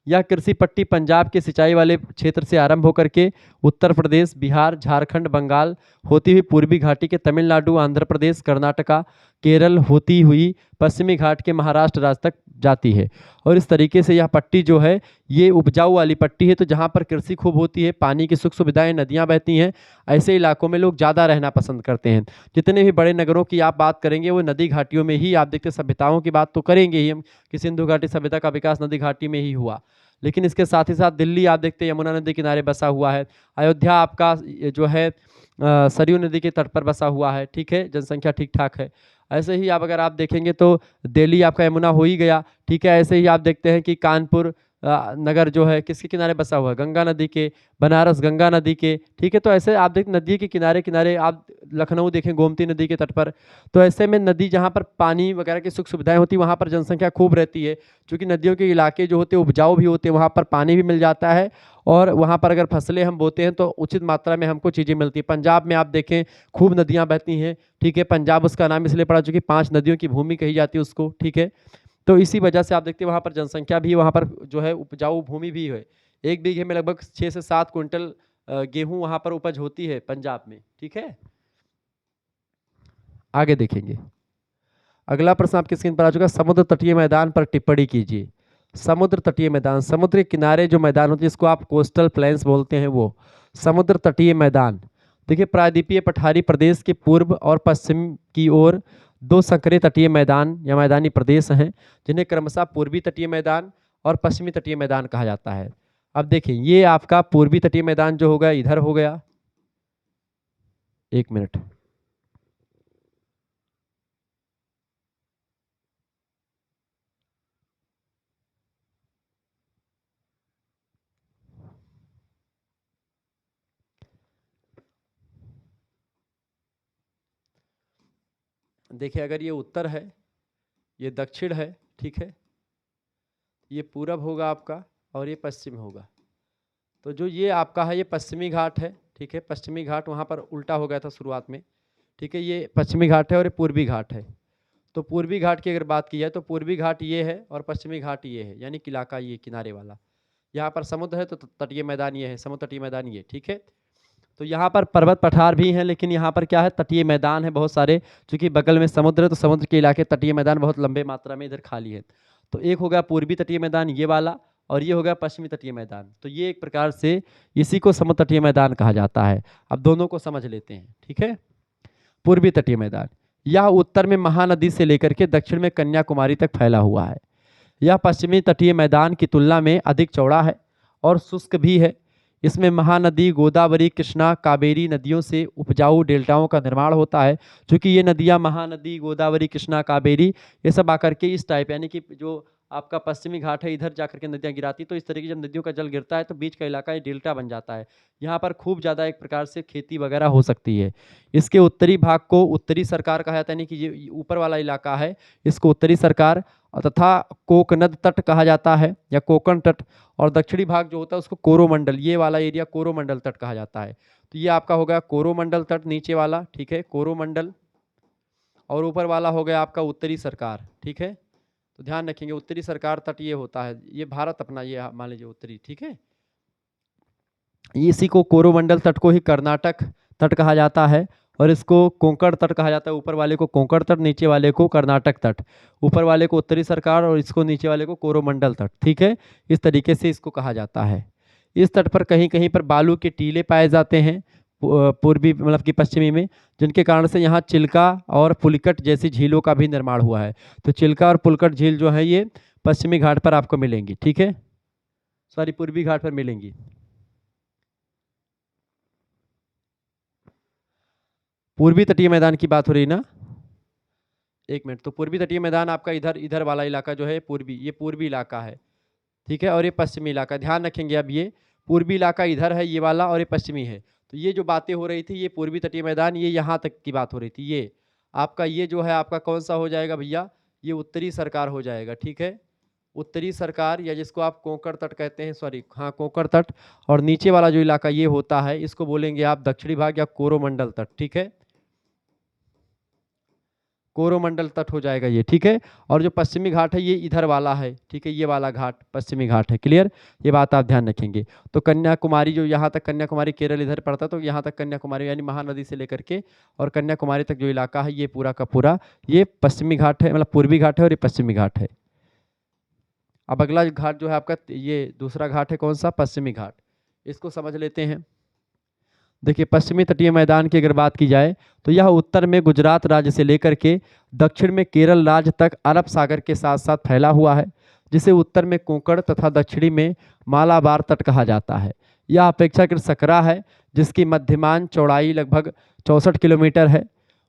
यह कृषि पट्टी पंजाब के सिंचाई वाले क्षेत्र से आरंभ होकर के उत्तर प्रदेश, बिहार, झारखंड, बंगाल होती हुई पूर्वी घाटी के तमिलनाडु, आंध्र प्रदेश, कर्नाटका, केरल होती हुई पश्चिमी घाट के महाराष्ट्र राज्य तक जाती है। और इस तरीके से यह पट्टी जो है ये उपजाऊ वाली पट्टी है, तो जहाँ पर कृषि खूब होती है, पानी की सुख सुविधाएं, नदियाँ बहती हैं, ऐसे इलाकों में लोग ज़्यादा रहना पसंद करते हैं। जितने भी बड़े नगरों की आप बात करेंगे वो नदी घाटियों में ही आप देखते सभ्यताओं की बात तो करेंगे ही हम कि सिंधु घाटी सभ्यता का विकास नदी घाटी में ही हुआ, लेकिन इसके साथ ही साथ दिल्ली आप देखते हैं यमुना नदी किनारे बसा हुआ है। अयोध्या आपका जो है सरयू नदी के तट पर बसा हुआ है, ठीक है, जनसंख्या ठीक ठाक है। ऐसे ही आप अगर आप देखेंगे तो दिल्ली आपका यमुना हो ही गया, ठीक है। ऐसे ही आप देखते हैं कि कानपुर नगर जो है किसके किनारे बसा हुआ है, गंगा नदी के, बनारस गंगा नदी के, ठीक है। तो ऐसे आप देख नदी के किनारे किनारे आप लखनऊ देखें गोमती नदी के तट पर, तो ऐसे में नदी जहाँ पर पानी वगैरह की सुख सुविधाएं होती है वहाँ पर जनसंख्या खूब रहती है, क्योंकि नदियों के इलाके जो होते हैं उपजाऊ भी होते हैं, वहाँ पर पानी भी मिल जाता है और वहाँ पर अगर फसलें हम बोते हैं तो उचित मात्रा में हमको चीज़ें मिलती हैं। पंजाब में आप देखें खूब नदियाँ बहती हैं, ठीक है। पंजाब उसका नाम इसलिए पड़ा चूँकि 5 नदियों की भूमि कही जाती है उसको, ठीक है। तो इसी वजह से आप देखते हैं वहाँ पर जनसंख्या भी, वहाँ पर जो है उपजाऊ भूमि भी है। 1 बीघे में लगभग 6 से 7 क्विंटल गेहूँ वहाँ पर उपज होती है पंजाब में, ठीक है। आगे देखेंगे अगला प्रश्न आपकी स्क्रीन पर आ चुका है, समुद्र तटीय मैदान पर टिप्पणी कीजिए। समुद्र तटीय मैदान, समुद्र के किनारे जो मैदान होते हैं जिसको आप कोस्टल प्लेन्स बोलते हैं, वो समुद्र तटीय मैदान। देखिए प्रायद्वीपीय पठारी प्रदेश के पूर्व और पश्चिम की ओर 2 संकरे तटीय मैदान या मैदानी प्रदेश हैं जिन्हें क्रमशः पूर्वी तटीय मैदान और पश्चिमी तटीय मैदान कहा जाता है। अब देखिए ये आपका पूर्वी तटीय मैदान जो होगा इधर हो गया, 1 मिनट, देखिए अगर ये उत्तर है, ये दक्षिण है, ठीक है, ये पूरब होगा आपका और ये पश्चिम होगा। तो जो ये आपका है ये पश्चिमी घाट है, ठीक है, पश्चिमी घाट वहाँ पर उल्टा हो गया था शुरुआत में, ठीक है। ये पश्चिमी घाट है और ये पूर्वी घाट है। तो पूर्वी घाट की अगर बात की जाए तो पूर्वी घाट ये है और पश्चिमी घाट ये है, यानी कि इलाका ये किनारे वाला। यहाँ पर समुद्र है तो तटीय मैदान ये है, समुद्र तटीय मैदान ये, ठीक है। तो यहाँ पर पर्वत पठार भी हैं लेकिन यहाँ पर क्या है, तटीय मैदान है बहुत सारे, क्योंकि बगल में समुद्र है तो समुद्र के इलाके तटीय मैदान बहुत लंबे मात्रा में इधर खाली है। तो एक हो गया पूर्वी तटीय मैदान ये वाला और ये हो गया पश्चिमी तटीय मैदान। तो ये एक प्रकार से इसी को समुद्र तटीय मैदान कहा जाता है। अब दोनों को समझ लेते हैं, ठीक है। पूर्वी तटीय मैदान यह उत्तर में महानदी से लेकर के दक्षिण में कन्याकुमारी तक फैला हुआ है। यह पश्चिमी तटीय मैदान की तुलना में अधिक चौड़ा है और शुष्क भी है। इसमें महानदी, गोदावरी, कृष्णा, कावेरी नदियों से उपजाऊ डेल्टाओं का निर्माण होता है। क्योंकि ये नदियाँ महानदी, गोदावरी, कृष्णा, कावेरी ये सब आकर के इस टाइप यानी कि जो आपका पश्चिमी घाट है, इधर जाकर के नदियाँ गिराती, तो इस तरीके जब नदियों का जल गिरता है तो बीच का इलाका ये डेल्टा बन जाता है। यहाँ पर खूब ज़्यादा एक प्रकार से खेती वगैरह हो सकती है। इसके उत्तरी भाग को उत्तरी सरकार कहा जाता है, यानी कि ये ऊपर वाला इलाका है, इसको उत्तरी सरकार तथा कोकनद तट कहा जाता है या कोकण तट, और दक्षिणी भाग जो होता है उसको कोरोमंडल, ये वाला एरिया कोरोमंडल तट कहा जाता है। तो ये आपका हो गया कोरोमंडल तट नीचे वाला, ठीक है, कोरोमंडल, और ऊपर वाला हो गया आपका उत्तरी सरकार, ठीक है। तो ध्यान रखेंगे उत्तरी सरकार तट ये होता है, ये भारत अपना ये मान लीजिए उत्तरी, ठीक है। इसी को कोरोमंडल तट को ही कर्नाटक तट कहा जाता है, और इसको कोंकण तट कहा जाता है। ऊपर वाले को कोंकण तट, नीचे वाले को कर्नाटक तट, ऊपर वाले को उत्तरी सरकार और इसको नीचे वाले को कोरोमंडल तट, ठीक है। इस तरीके से इसको कहा जाता है। इस तट पर कहीं कहीं पर बालू के टीले पाए जाते हैं पूर्वी मतलब कि पश्चिमी में, जिनके कारण से यहाँ चिल्का और पुलिकट जैसी झीलों का भी निर्माण हुआ है। तो चिल्का और पुलिकट झील जो है ये पश्चिमी घाट पर आपको मिलेंगी, ठीक है, सॉरी पूर्वी घाट पर मिलेंगी। पूर्वी तटीय मैदान की बात हो रही ना, एक मिनट। तो पूर्वी तटीय मैदान आपका इधर इधर वाला इलाका जो है पूर्वी, ये पूर्वी इलाका है, ठीक है, और ये पश्चिमी इलाका। ध्यान रखेंगे अब ये पूर्वी इलाका इधर है ये वाला, और ये पश्चिमी है। तो ये जो बातें हो रही थी ये पूर्वी तटीय मैदान, ये यहाँ तक की बात हो रही थी। ये आपका ये जो है आपका कौन सा हो जाएगा भैया, ये उत्तरी सरकार हो जाएगा, ठीक है, उत्तरी सरकार, या जिसको आप कोंकण तट कहते हैं, सॉरी हाँ कोंकण तट। और नीचे वाला जो इलाका ये होता है इसको बोलेंगे आप दक्षिणी भाग या कोरोमंडल तट, ठीक है, कोरोमंडल तट हो जाएगा ये, ठीक है। और जो पश्चिमी घाट है ये इधर वाला है, ठीक है, ये वाला घाट पश्चिमी घाट है, क्लियर, ये बात आप ध्यान रखेंगे। तो कन्याकुमारी जो यहाँ तक, कन्याकुमारी केरल इधर पड़ता है, तो यहाँ तक कन्याकुमारी यानी महानदी से लेकर के और कन्याकुमारी तक जो इलाका है ये पूरा का पूरा ये पश्चिमी घाट है, मतलब पूर्वी घाट है, और ये पश्चिमी घाट है। अब अगला घाट जो है आपका ये दूसरा घाट है, कौन सा, पश्चिमी घाट, इसको समझ लेते हैं। देखिए पश्चिमी तटीय मैदान की अगर बात की जाए तो यह उत्तर में गुजरात राज्य से लेकर के दक्षिण में केरल राज्य तक अरब सागर के साथ साथ फैला हुआ है, जिसे उत्तर में कोंकण तथा दक्षिणी में मालाबार तट कहा जाता है। यह अपेक्षाकृत सकरा है, जिसकी मध्यमान चौड़ाई लगभग 64 किलोमीटर है।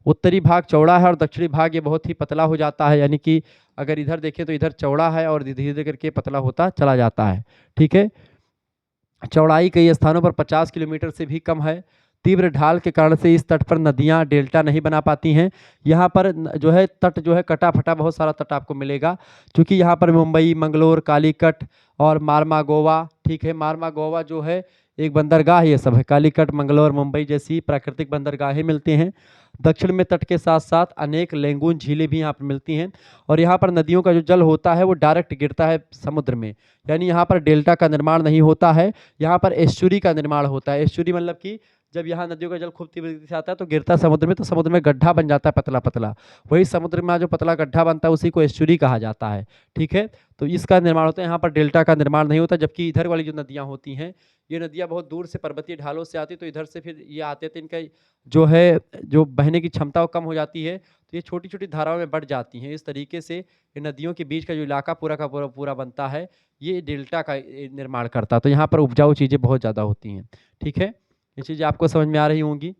उत्तरी भाग चौड़ा है और दक्षिणी भाग ये बहुत ही पतला हो जाता है, यानी कि अगर इधर देखें तो इधर चौड़ा है और धीरे धीरे करके पतला होता चला जाता है, ठीक है। चौड़ाई कई स्थानों पर 50 किलोमीटर से भी कम है। तीव्र ढाल के कारण से इस तट पर नदियां डेल्टा नहीं बना पाती हैं। यहाँ पर जो है तट जो है कटा फटा बहुत सारा तट आपको मिलेगा, क्योंकि यहाँ पर मुंबई, मंगलोर, कालीकट और मारमा गोवा, ठीक है, मारमा गोवा जो है एक बंदरगाह ये सब है, कालीकट, मंगलोर, मुंबई जैसी प्राकृतिक बंदरगाहें मिलती हैं। दक्षिण में तट के साथ साथ अनेक लेंगुन झीलें भी यहाँ पर मिलती हैं, और यहाँ पर नदियों का जो जल होता है वो डायरेक्ट गिरता है समुद्र में, यानी यहाँ पर डेल्टा का निर्माण नहीं होता है, यहाँ पर एस्चुरी का निर्माण होता है। एस्चुरी मतलब कि जब यहाँ नदियों का जल खूब तीव्र गति से आता है तो गिरता है समुद्र में, तो समुद्र में गड्ढा बन जाता है पतला पतला, वही समुद्र में जो पतला गड्ढा बनता है उसी को एस्चुरी कहा जाता है, ठीक है। तो इसका निर्माण होता है, यहाँ पर डेल्टा का निर्माण नहीं होता। जबकि इधर वाली जो नदियाँ होती हैं ये नदियाँ बहुत दूर से पर्वतीय ढालों से आती, तो इधर से फिर ये आते थे, इनका जो है जो बहने की क्षमता वो कम हो जाती है, तो ये छोटी छोटी धाराओं में बढ़ जाती हैं। इस तरीके से इन नदियों के बीच का जो इलाका पूरा का पूरा पूरा बनता है ये डेल्टा का निर्माण करता है। तो यहाँ पर उपजाऊ चीज़ें बहुत ज़्यादा होती हैं, ठीक है, ये चीज़ें आपको समझ में आ रही होंगी।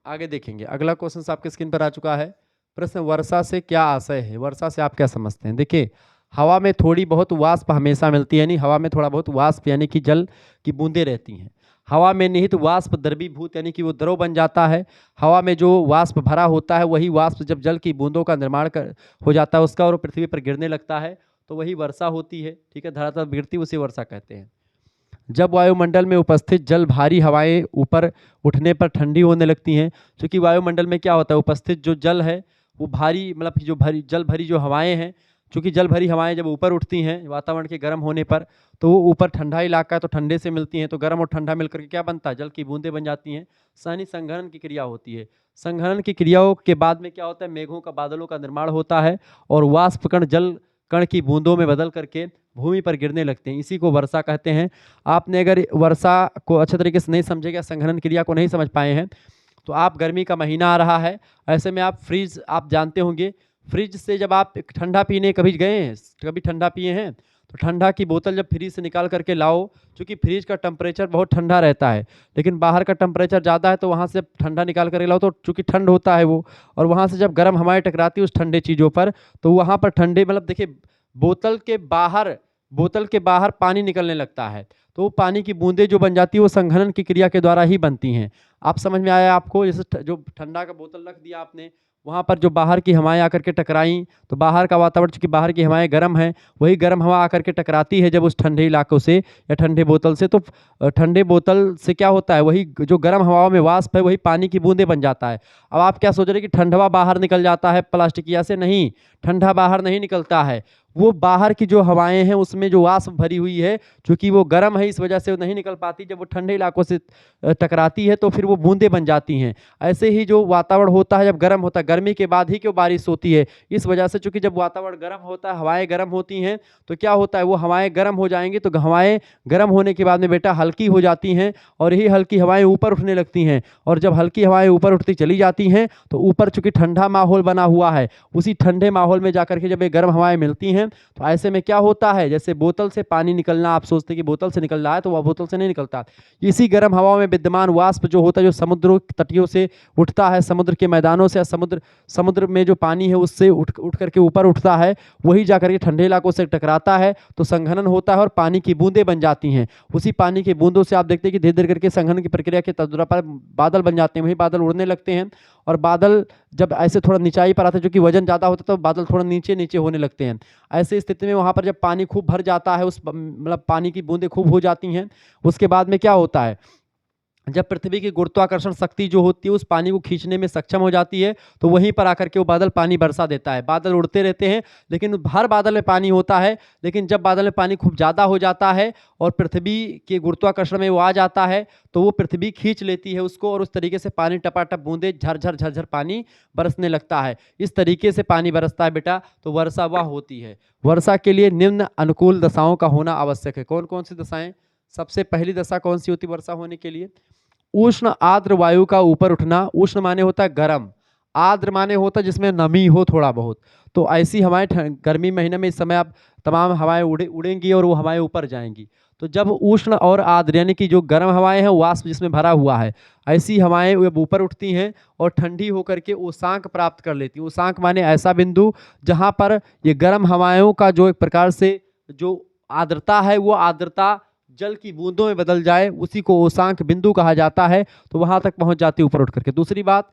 आगे देखेंगे, अगला क्वेश्चन आपके स्क्रीन पर आ चुका है। प्रश्न, वर्षा से क्या आशय है, वर्षा से आप क्या समझते हैं। देखिए हवा में थोड़ी बहुत वाष्प हमेशा मिलती है, यानी हवा में थोड़ा बहुत वाष्प यानी कि जल की बूंदें रहती हैं। हवा में निहित वाष्प द्रवीभूत यानी कि वो द्रव बन जाता है। हवा में जो वाष्प भरा होता है वही वाष्प जब जल की बूंदों का निर्माण हो जाता है उसका, और पृथ्वी पर गिरने लगता है तो वही वर्षा होती है, ठीक है, धरातल पर गिरती उसे वर्षा कहते हैं। जब वायुमंडल में उपस्थित जल भारी हवाएं ऊपर उठने पर ठंडी होने लगती हैं, क्योंकि वायुमंडल में क्या होता है, उपस्थित जो जल है वो भारी मतलब जो भरी जल भरी जो हवाएं हैं, क्योंकि जल भरी हवाएं जब ऊपर उठती हैं वातावरण के गर्म होने पर, तो वो ऊपर ठंडा इलाका है तो ठंडे से मिलती हैं, तो गर्म और ठंडा मिलकर के क्या बनता है, जल की बूंदें बन जाती हैं। यानी संघनन की क्रिया होती है। संघनन की क्रियाओं के बाद में क्या होता है, मेघों का बादलों का निर्माण होता है, और वाष्प कण जल कण की बूंदों में बदल करके भूमि पर गिरने लगते हैं, इसी को वर्षा कहते हैं। आपने अगर वर्षा को अच्छे तरीके से नहीं समझेगा, संघनन क्रिया को नहीं समझ पाए हैं, तो आप गर्मी का महीना आ रहा है, ऐसे में आप फ्रीज आप जानते होंगे, फ्रिज से जब आप ठंडा पीने कभी गए हैं, कभी ठंडा पिए हैं, तो ठंडा की बोतल जब फ्रिज से निकाल करके लाओ, क्योंकि फ्रिज का टेम्परेचर बहुत ठंडा रहता है, लेकिन बाहर का टेम्परेचर ज़्यादा है, तो वहाँ से ठंडा निकाल करके लाओ तो चूँकि ठंड होता है वो, और वहाँ से जब गर्म हवाएं टकराती है उस ठंडे चीज़ों पर, तो वहाँ पर ठंडे मतलब देखिए बोतल के बाहर पानी निकलने लगता है, तो वो पानी की बूंदें जो बन जाती है वो संघनन की क्रिया के द्वारा ही बनती हैं। आप समझ में आया आपको? जैसे जो ठंडा का बोतल रख दिया आपने, वहाँ पर जो बाहर की हवाएं आकर के टकराई, तो बाहर का वातावरण, चूंकि बाहर की हवाएं गर्म है, वही गर्म हवा आकर के टकराती है जब उस ठंडे इलाकों से या ठंडे बोतल से, तो ठंडे बोतल से क्या होता है, वही जो गर्म हवाओं में वाष्प है वही पानी की बूंदें बन जाता है। अब आप क्या सोच रहे हैं कि ठंडवा बाहर निकल जाता है प्लास्टिकिया से? नहीं, ठंडा बाहर नहीं निकलता है, वो बाहर की जो हवाएं हैं उसमें जो वाष्प भरी हुई है, क्योंकि वो गर्म है इस वजह से वो नहीं निकल पाती, जब वो ठंडे इलाकों से टकराती है तो फिर वो बूंदें बन जाती हैं। ऐसे ही जो वातावरण होता है जब गर्म होता है, गर्मी के बाद ही क्यों बारिश होती है, इस वजह से, चूंकि जब वातावरण गर्म होता है, हवाएं गर्म होती हैं, तो क्या होता है, वो हवाएं गर्म हो जाएंगी, तो हवाएं गर्म होने के बाद में बेटा हल्की हो जाती हैं, और यही हल्की हवाएं ऊपर उठने लगती हैं, और जब हल्की हवाएं ऊपर उठती चली जाती हैं, तो ऊपर चूंकि ठंडा माहौल बना हुआ है, उसी ठंडे माहौल में जाकर के जब ये गर्म हवाएं मिलती हैं, तो ऐसे में क्या होता है, जैसे बोतल से पानी निकलना, आप सोचते हैं कि बोतल से निकल रहा है, तो वह बोतल से नहीं निकलता, इसी गर्म हवाओं में विद्यमान वाष्प जो होता है, जो समुद्र तटियों से उठता है, समुद्र के मैदानों से, समुद्र में जो पानी है उससे उठ करके ऊपर उठता है, वही जाकर के ठंडे इलाकों से टकराता है, तो संघनन होता है और पानी की बूंदें बन जाती हैं। उसी पानी की बूंदों से आप देखते हैं कि धीरे धीरे करके संघनन की प्रक्रिया के तदुरा पर बादल बन जाते हैं, वही बादल उड़ने लगते हैं, और बादल जब ऐसे थोड़ा नीचाई पर आते हैं, क्योंकि वजन ज़्यादा होता है, तो बादल थोड़ा नीचे नीचे होने लगते हैं। ऐसी स्थिति में वहाँ पर जब पानी खूब भर जाता है, उस मतलब पानी की बूंदें खूब हो जाती हैं, उसके बाद में क्या होता है, जब पृथ्वी की गुरुत्वाकर्षण शक्ति जो होती है उस पानी को खींचने में सक्षम हो जाती है, तो वहीं पर आकर के वो बादल पानी बरसा देता है। बादल उड़ते रहते हैं, लेकिन हर बादल में पानी होता है, लेकिन जब बादल में पानी खूब ज़्यादा हो जाता है और पृथ्वी के गुरुत्वाकर्षण में वो आ जाता है, तो वो पृथ्वी खींच लेती है उसको, और उस तरीके से पानी टपाटप बूंदे झरझर झरझर पानी बरसने लगता है। इस तरीके से पानी बरसता है बेटा, तो वर्षा वह होती है। वर्षा के लिए निम्न अनुकूल दशाओं का होना आवश्यक है। कौन कौन सी दशाएं? सबसे पहली दशा कौन सी होती है वर्षा होने के लिए? उष्ण आर्द्र वायु का ऊपर उठना। उष्ण माने होता है गर्म, आर्द्र माने होता है जिसमें नमी हो थोड़ा बहुत। तो ऐसी हवाएं गर्मी महीने में इस समय आप तमाम हवाएं उड़ेंगी और वो हवाएं ऊपर जाएंगी। तो जब उष्ण और आर्द्र यानी कि जो गर्म हवाएं हैं, वाष्प जिसमें भरा हुआ है, ऐसी हवाएं जब ऊपर उठती हैं और ठंडी होकर के उषांक प्राप्त कर लेती हैं। उषांक माने ऐसा बिंदु जहां पर ये गर्म हवाओं का जो एक प्रकार से जो आर्द्रता है, वो आर्द्रता जल की बूंदों में बदल जाए, उसी को उषांक बिंदु कहा जाता है। तो वहां तक पहुंच जाती है ऊपर उठ करके। दूसरी बात,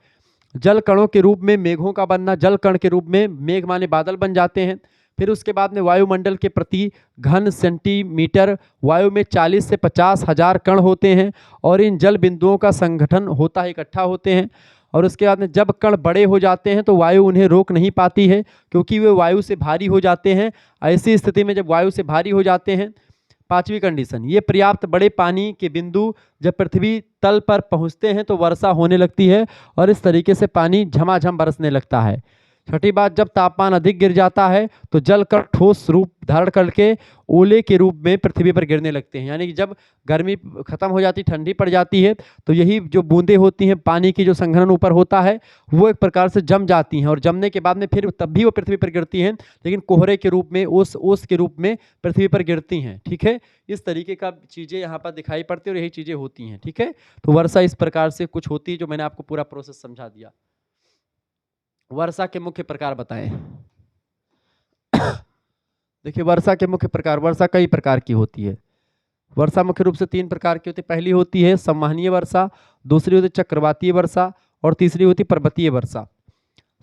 जल कणों के रूप में मेघों का बनना। जल कण के रूप में मेघ माने बादल बन जाते हैं। फिर उसके बाद में वायुमंडल के प्रति घन सेंटीमीटर वायु में 40 से 50 हजार कण होते हैं, और इन जल बिंदुओं का संगठन होता है, इकट्ठा होते हैं। और उसके बाद में जब कण बड़े हो जाते हैं तो वायु उन्हें रोक नहीं पाती है, क्योंकि वे वायु से भारी हो जाते हैं। ऐसी स्थिति में जब वायु से भारी हो जाते हैं, पांचवी कंडीशन, ये पर्याप्त बड़े पानी के बिंदु जब पृथ्वी तल पर पहुंचते हैं तो वर्षा होने लगती है, और इस तरीके से पानी झमाझम बरसने लगता है। छठी बात, जब तापमान अधिक गिर जाता है तो जल कण ठोस रूप धारण करके ओले के रूप में पृथ्वी पर गिरने लगते हैं। यानी कि जब गर्मी खत्म हो जाती, ठंडी पड़ जाती है, तो यही जो बूंदें होती हैं पानी की, जो संघनन ऊपर होता है, वो एक प्रकार से जम जाती हैं, और जमने के बाद में फिर तब भी वो पृथ्वी पर गिरती हैं, लेकिन कोहरे के रूप में, ओस के रूप में पृथ्वी पर गिरती हैं। ठीक है, इस तरीके का चीज़ें यहाँ पर दिखाई पड़ती है और यही चीज़ें होती हैं। ठीक है, तो वर्षा इस प्रकार से कुछ होती है, जो मैंने आपको पूरा प्रोसेस समझा दिया। वर्षा के मुख्य प्रकार बताएं। देखिए, वर्षा के मुख्य प्रकार, वर्षा कई प्रकार की होती है। वर्षा मुख्य रूप से 3 प्रकार की होती है। पहली होती है संवहनीय वर्षा, दूसरी होती है चक्रवातीय वर्षा, और तीसरी होती है पर्वतीय वर्षा।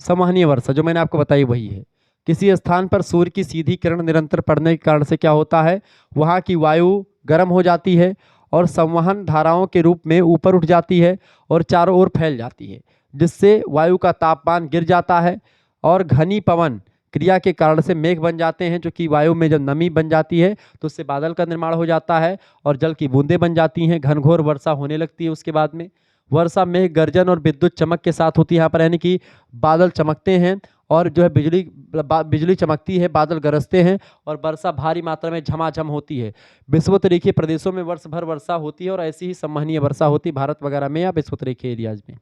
संवहनीय वर्षा जो मैंने आपको बताई वही है। किसी स्थान पर सूर्य की सीधी किरण निरंतर पड़ने के कारण से क्या होता है, वहाँ की वायु गर्म हो जाती है और संवहन धाराओं के रूप में ऊपर उठ जाती है और चारों ओर फैल जाती है, जिससे वायु का तापमान गिर जाता है, और घनी पवन क्रिया के कारण से मेघ बन जाते हैं, जो कि वायु में जब नमी बन जाती है तो उससे बादल का निर्माण हो जाता है और जल की बूंदें बन जाती हैं, घनघोर वर्षा होने लगती है। उसके बाद में वर्षा मेघ गर्जन और विद्युत चमक के साथ होती है। यहाँ पर यानी कि बादल चमकते हैं और जो है बिजली चमकती है, बादल गरजते हैं और वर्षा भारी मात्रा में झमाझम होती है। विषुवतरेखीय प्रदेशों में वर्ष भर वर्षा होती है, और ऐसी ही संवहनीय वर्षा होती है भारत वगैरह में या विषुवतरेखीय एरियाज में।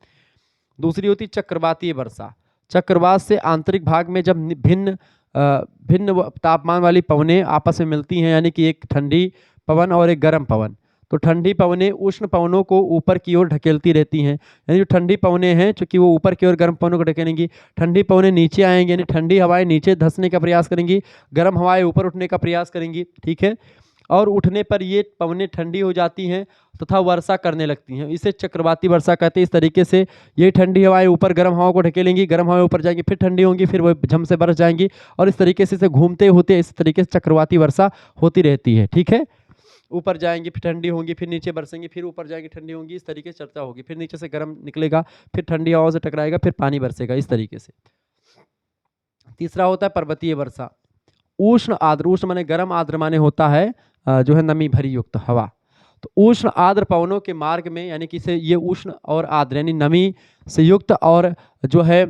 दूसरी होती चक्रवातीय वर्षा। चक्रवात से आंतरिक भाग में जब भिन्न तापमान वाली पवनें आपस में मिलती हैं, यानी कि एक ठंडी पवन और एक गर्म पवन, तो ठंडी पवनें उष्ण पवनों को ऊपर की ओर ढकेलती रहती हैं। यानी जो ठंडी पवनें हैं चूंकि वो ऊपर की ओर गर्म पवनों को ढकेलेंगी, ठंडी पवनें नीचे आएंगी, यानी ठंडी हवाएं नीचे धंसने का प्रयास करेंगी, गर्म हवाएं ऊपर उठने का प्रयास करेंगी। ठीक है, और उठने पर ये पवनें ठंडी हो जाती हैं तथा वर्षा करने लगती हैं। इसे चक्रवाती वर्षा कहते हैं। इस तरीके से ये ठंडी हवाएं ऊपर गर्म हवाओं को ढकेलेंगी, गर्म हवाएं ऊपर जाएंगी, फिर ठंडी होंगी, फिर वो झम से बरस जाएंगी, और इस तरीके से इसे घूमते होते इस तरीके से चक्रवाती वर्षा होती रहती है। ठीक है, ऊपर जाएंगी फिर ठंडी होंगी, फिर नीचे बरसेंगी, फिर ऊपर जाएंगी ठंडी होंगी, इस तरीके से चर्चा होगी, फिर नीचे से गर्म निकलेगा, फिर ठंडी हवाओं से टकराएगा, फिर पानी बरसेगा, इस तरीके से। तीसरा होता है पर्वतीय वर्षा। उष्ण आर्द्र, उष्ण माने गर्म, आर्द्र माने होता है जो है नमी भरी युक्त हवा। तो उष्ण आर्द्र पवनों के मार्ग में, यानी कि से ये उष्ण और आर्द्र यानी नमी से युक्त और जो है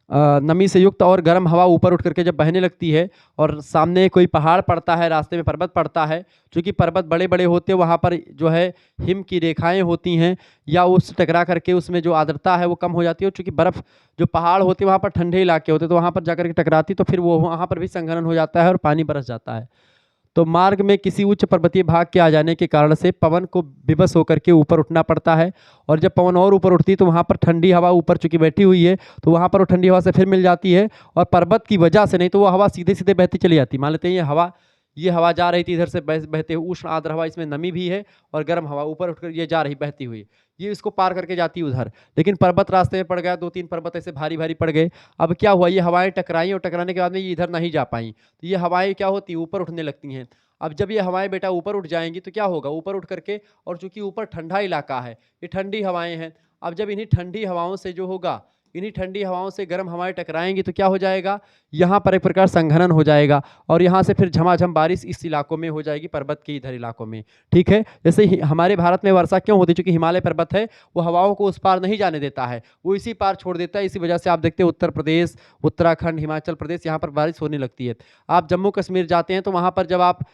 नमी से युक्त और गर्म हवा ऊपर उठ करके जब बहने लगती है और सामने कोई पहाड़ पड़ता है, रास्ते में पर्वत पड़ता है, क्योंकि पर्वत बड़े बड़े होते हैं, वहाँ पर जो है हिम की रेखाएं होती हैं या उससे टकरा करके उसमें जो आर्द्रता है वो कम हो जाती है, चूँकि बर्फ़ जो पहाड़ होते हैं वहाँ पर ठंडे इलाके होते हैं, तो वहाँ पर जाकर के टकराती, तो फिर वो वहाँ पर भी संघनन हो जाता है और पानी बरस जाता है। तो मार्ग में किसी उच्च पर्वतीय भाग के आ जाने के कारण से पवन को विवश होकर के ऊपर उठना पड़ता है, और जब पवन और ऊपर उठती है तो वहाँ पर ठंडी हवा ऊपर चूंकि बैठी हुई है तो वहाँ पर वो ठंडी हवा से फिर मिल जाती है, और पर्वत की वजह से नहीं तो वो हवा सीधे सीधे बहती चली जाती। मान लेते हैं ये हवा जा रही थी इधर से बहते हुए, उष्ण आर्द्र हवा, इसमें नमी भी है और गर्म हवा ऊपर उठकर ये जा रही बहती हुई, ये इसको पार करके जाती है उधर, लेकिन पर्वत रास्ते में पड़ गया, 2-3 पर्वत ऐसे भारी भारी पड़ गए। अब क्या हुआ, ये हवाएं टकराई और टकराने के बाद में ये इधर नहीं जा पाई, तो ये हवाएं क्या होती ऊपर उठने लगती हैं। अब जब ये हवाएं बेटा ऊपर उठ जाएंगी तो क्या होगा, ऊपर उठ करके, और चूंकि ऊपर ठंडा इलाका है, ये ठंडी हवाएं हैं, अब जब इन्हीं ठंडी हवाओं से जो होगा, इन्हीं ठंडी हवाओं से गर्म हवाएं टकराएंगी तो क्या हो जाएगा, यहाँ पर एक प्रकार संघनन हो जाएगा, और यहाँ से फिर झमाझम बारिश इस इलाकों में हो जाएगी, पर्वत के इधर इलाकों में। ठीक है, जैसे हमारे भारत में वर्षा क्यों होती है, क्योंकि हिमालय पर्वत है, वो हवाओं को उस पार नहीं जाने देता है, वो इसी पार छोड़ देता है। इसी वजह से आप देखते हैं उत्तर प्रदेश, उत्तराखंड, हिमाचल प्रदेश, यहाँ पर बारिश होने लगती है। आप जम्मू कश्मीर जाते हैं तो वहाँ पर जब आप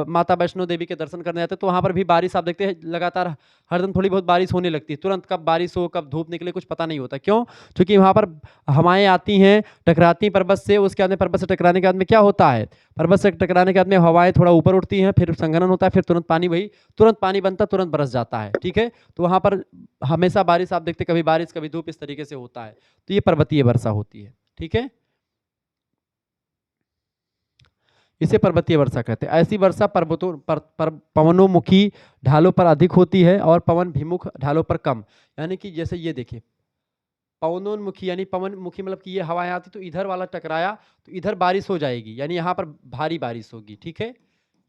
माता वैष्णो देवी के दर्शन करने जाते हैं तो वहाँ पर भी बारिश आप देखते हैं लगातार हरदम थोड़ी बहुत बारिश होने लगती है, तुरंत कब बारिश हो कब धूप निकले कुछ पता नहीं होता। क्यों, क्योंकि वहाँ पर हवाएं आती हैं, टकराती पर्वत से, उसके बाद में पर्वत से टकराने के बाद में क्या होता है, पर्वत से टकराने के बाद में हवाएं थोड़ा ऊपर उठती हैं, फिर संघनन होता है, फिर तुरंत पानी बनता, तुरंत बरस जाता है। ठीक है, तो वहाँ पर हमेशा बारिश आप देखते, कभी बारिश कभी धूप, इस तरीके से होता है, तो ये पर्वतीय वर्षा होती है। ठीक है, इसे पर्वतीय वर्षा कहते हैं। ऐसी वर्षा पर्वतों पर पवनोमुखी ढालों पर अधिक होती है और पवन भिमुख ढालों पर कम। यानी कि जैसे ये देखिए, पवनोन्मुखी यानी पवनमुखी मतलब कि ये हवाएं आती तो इधर वाला टकराया तो इधर बारिश हो जाएगी, यानी यहाँ पर भारी बारिश होगी। ठीक है,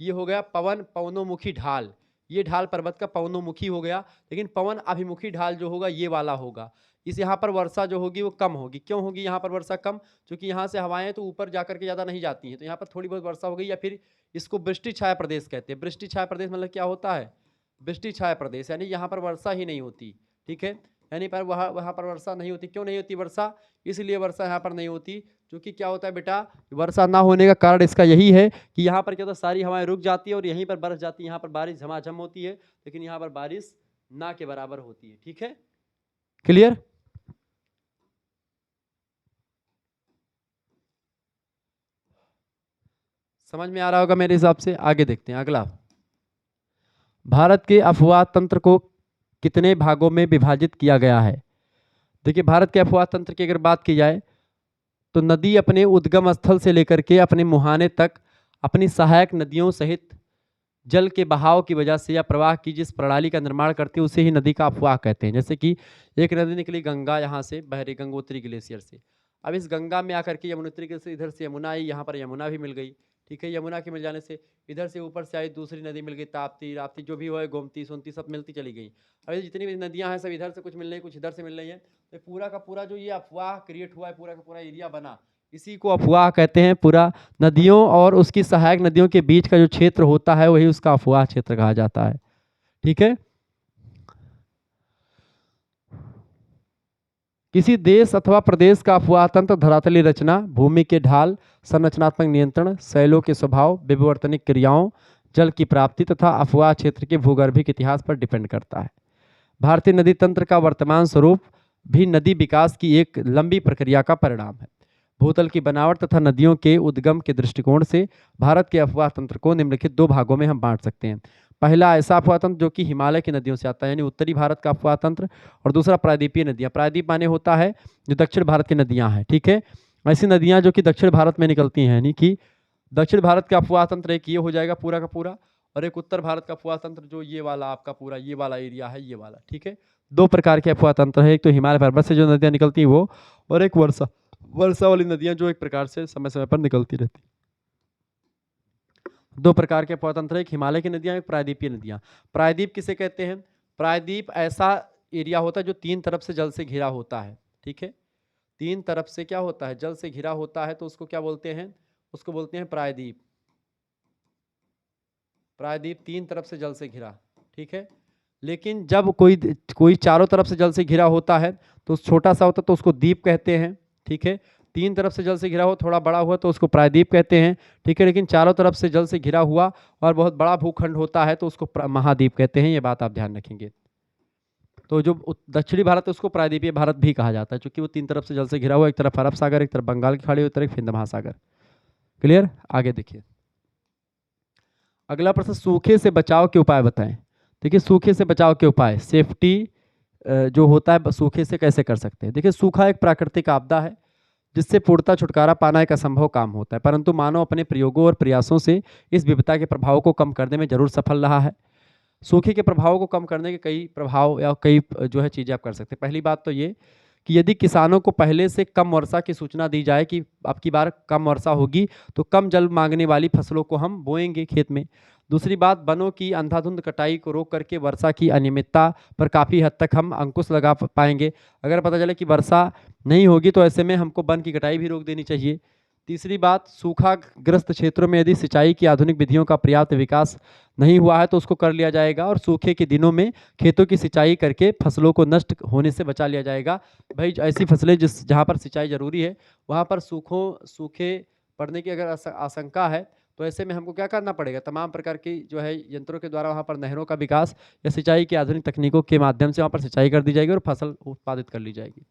ये हो गया पवनोमुखी ढाल, ये ढाल पर्वत का पवनोमुखी हो गया, लेकिन पवन अभिमुखी ढाल जो होगा ये वाला होगा। इस यहाँ पर वर्षा जो होगी वो कम होगी। क्यों होगी यहाँ पर वर्षा कम, क्योंकि यहाँ से हवाएं तो ऊपर जाकर के ज़्यादा नहीं जाती हैं, तो यहाँ पर थोड़ी बहुत वर्षा हो गई, या फिर इसको वृष्टि छाया प्रदेश कहते हैं। वृष्टि छाया प्रदेश मतलब क्या होता है, वृष्टि छाया प्रदेश यानी यहाँ पर वर्षा ही नहीं होती। ठीक है, यानी पर वहाँ पर वर्षा नहीं होती। क्यों नहीं होती वर्षा, इसलिए वर्षा यहाँ पर नहीं होती क्योंकि क्या होता है बेटा, वर्षा ना होने का कारण इसका यही है कि यहाँ पर क्या होता है, सारी हवाएं रुक जाती है और यहीं पर बरस जाती है, यहाँ पर बारिश झमाझम होती है, लेकिन यहाँ पर बारिश ना के बराबर होती है। ठीक है, क्लियर। समझ में आ रहा होगा मेरे हिसाब से। आगे देखते हैं अगला, भारत के अफवाह तंत्र को कितने भागों में विभाजित किया गया है। देखिए, भारत के अफवाह तंत्र की अगर बात की जाए तो नदी अपने उद्गम स्थल से लेकर के अपने मुहाने तक अपनी सहायक नदियों सहित जल के बहाव की वजह से या प्रवाह की जिस प्रणाली का निर्माण करती है उसे ही नदी का अफवाह कहते हैं। जैसे कि एक नदी निकली गंगा, यहाँ से बहरी गंगोत्री ग्लेशियर से, अब इस गंगा में आकर के यमुनोत्री के से इधर से यमुना आई, यहाँ पर यमुना भी मिल गई। ठीक है, यमुना के मिल जाने से इधर से ऊपर से आई दूसरी नदी मिल गई, ताप्ती राप्ती जो भी हो, गोमती सोमती सब मिलती चली गई। अब जितनी भी नदियाँ हैं सब इधर से कुछ मिल रही, कुछ इधर से मिल रही हैं, तो पूरा का पूरा जो ये अफवाह क्रिएट हुआ है, पूरा का पूरा एरिया बना, इसी को अफवाह कहते हैं। पूरा नदियों और उसकी सहायक नदियों के बीच का जो क्षेत्र होता है वही उसका अफवाह क्षेत्र कहा जाता है। ठीक है, किसी देश अथवा प्रदेश का अफवाह तंत्र धरातलीय रचना, भूमि के ढाल, संरचनात्मक नियंत्रण, शैलों के स्वभाव, विवर्तनिक क्रियाओं, जल की प्राप्ति तथा अफवाह क्षेत्र के भूगर्भिक इतिहास पर डिपेंड करता है। भारतीय नदी तंत्र का वर्तमान स्वरूप भी नदी विकास की एक लंबी प्रक्रिया का परिणाम है। भूतल की बनावट तथा नदियों के उद्गम के दृष्टिकोण से भारत के अफवाह तंत्र को निम्नलिखित दो भागों में हम बांट सकते हैं। पहला ऐसा अफवाह तंत्र जो कि हिमालय की नदियों से आता है, यानी उत्तरी भारत का अफवाह तंत्र, और दूसरा प्रायद्वीपीय नदियां। प्रायद्वीप माने होता है जो दक्षिण भारत की नदियां हैं, ठीक है। ऐसी नदियां जो कि दक्षिण भारत में निकलती हैं, यानी कि दक्षिण भारत का अफवाह तंत्र एक ये हो जाएगा पूरा का पूरा, और एक उत्तर भारत का अफवाह तंत्र जो ये वाला आपका पूरा ये वाला एरिया है, ये वाला, ठीक है। दो प्रकार के अफवाह तंत्र है, एक तो हिमालय पर्वत से जो नदियां निकलती हैं वो, और एक वर्षा वर्षा वाली नदियां जो एक प्रकार से समय समय पर निकलती रहती। दो प्रकार के अफवाह तंत्र, एक हिमालय की नदियां, एक प्रायद्वीपीय नदियां। प्रायद्वीप किसे कहते हैं? प्रायद्वीप ऐसा एरिया होता है जो तीन तरफ से जल से घिरा होता है, ठीक है। तीन तरफ से क्या होता है? जल से घिरा होता है, तो उसको क्या बोलते हैं? उसको बोलते हैं प्रायद्वीप। प्रायद्वीप तीन तरफ से जल से घिरा, ठीक है। लेकिन जब कोई चारों तरफ से जल से घिरा होता है तो छोटा सा होता है तो उसको द्वीप कहते हैं, ठीक है। तीन तरफ से जल से घिरा हो, थोड़ा बड़ा हुआ तो उसको प्रायद्वीप कहते हैं, ठीक है। लेकिन चारों तरफ से जल से घिरा हुआ और बहुत बड़ा भूखंड होता है तो उसको महाद्वीप कहते हैं। ये बात आप ध्यान रखेंगे। तो जो दक्षिणी भारत है उसको प्रायद्वीपीय भारत भी कहा जाता है, क्योंकि वो तीन तरफ से जल से घिरा हुआ, एक तरफ अरब सागर, एक तरफ बंगाल की खाड़ी, एक तरफ हिंद महासागर। क्लियर? आगे देखिए, अगला प्रश्न, सूखे से बचाव के उपाय बताएं। देखिए, सूखे से बचाव के उपाय, सेफ्टी जो होता है सूखे से कैसे कर सकते हैं। देखिए, सूखा एक प्राकृतिक आपदा है जिससे पूर्णतः छुटकारा पाना एक असंभव काम होता है, परंतु मानव अपने प्रयोगों और प्रयासों से इस विपदा के प्रभाव को कम करने में जरूर सफल रहा है। सूखे के प्रभावों को कम करने के कई प्रभाव या कई जो है चीज़ें आप कर सकते हैं। पहली बात तो ये कि यदि किसानों को पहले से कम वर्षा की सूचना दी जाए कि अब की बार कम वर्षा होगी तो कम जल मांगने वाली फसलों को हम बोएंगे खेत में। दूसरी बात, वनों की अंधाधुंध कटाई को रोक करके वर्षा की अनियमितता पर काफ़ी हद तक हम अंकुश लगा पाएंगे। अगर पता चले कि वर्षा नहीं होगी तो ऐसे में हमको वन की कटाई भी रोक देनी चाहिए। तीसरी बात, सूखाग्रस्त क्षेत्रों में यदि सिंचाई की आधुनिक विधियों का पर्याप्त विकास नहीं हुआ है तो उसको कर लिया जाएगा, और सूखे के दिनों में खेतों की सिंचाई करके फसलों को नष्ट होने से बचा लिया जाएगा। भाई ऐसी फसलें जहाँ पर सिंचाई जरूरी है वहाँ पर सूखे पड़ने की अगर आशंका है तो ऐसे में हमको क्या करना पड़ेगा? तमाम प्रकार की जो है यंत्रों के द्वारा वहाँ पर नहरों का विकास या सिंचाई की आधुनिक तकनीकों के माध्यम से वहाँ पर सिंचाई कर दी जाएगी और फसल उत्पादित कर ली जाएगी।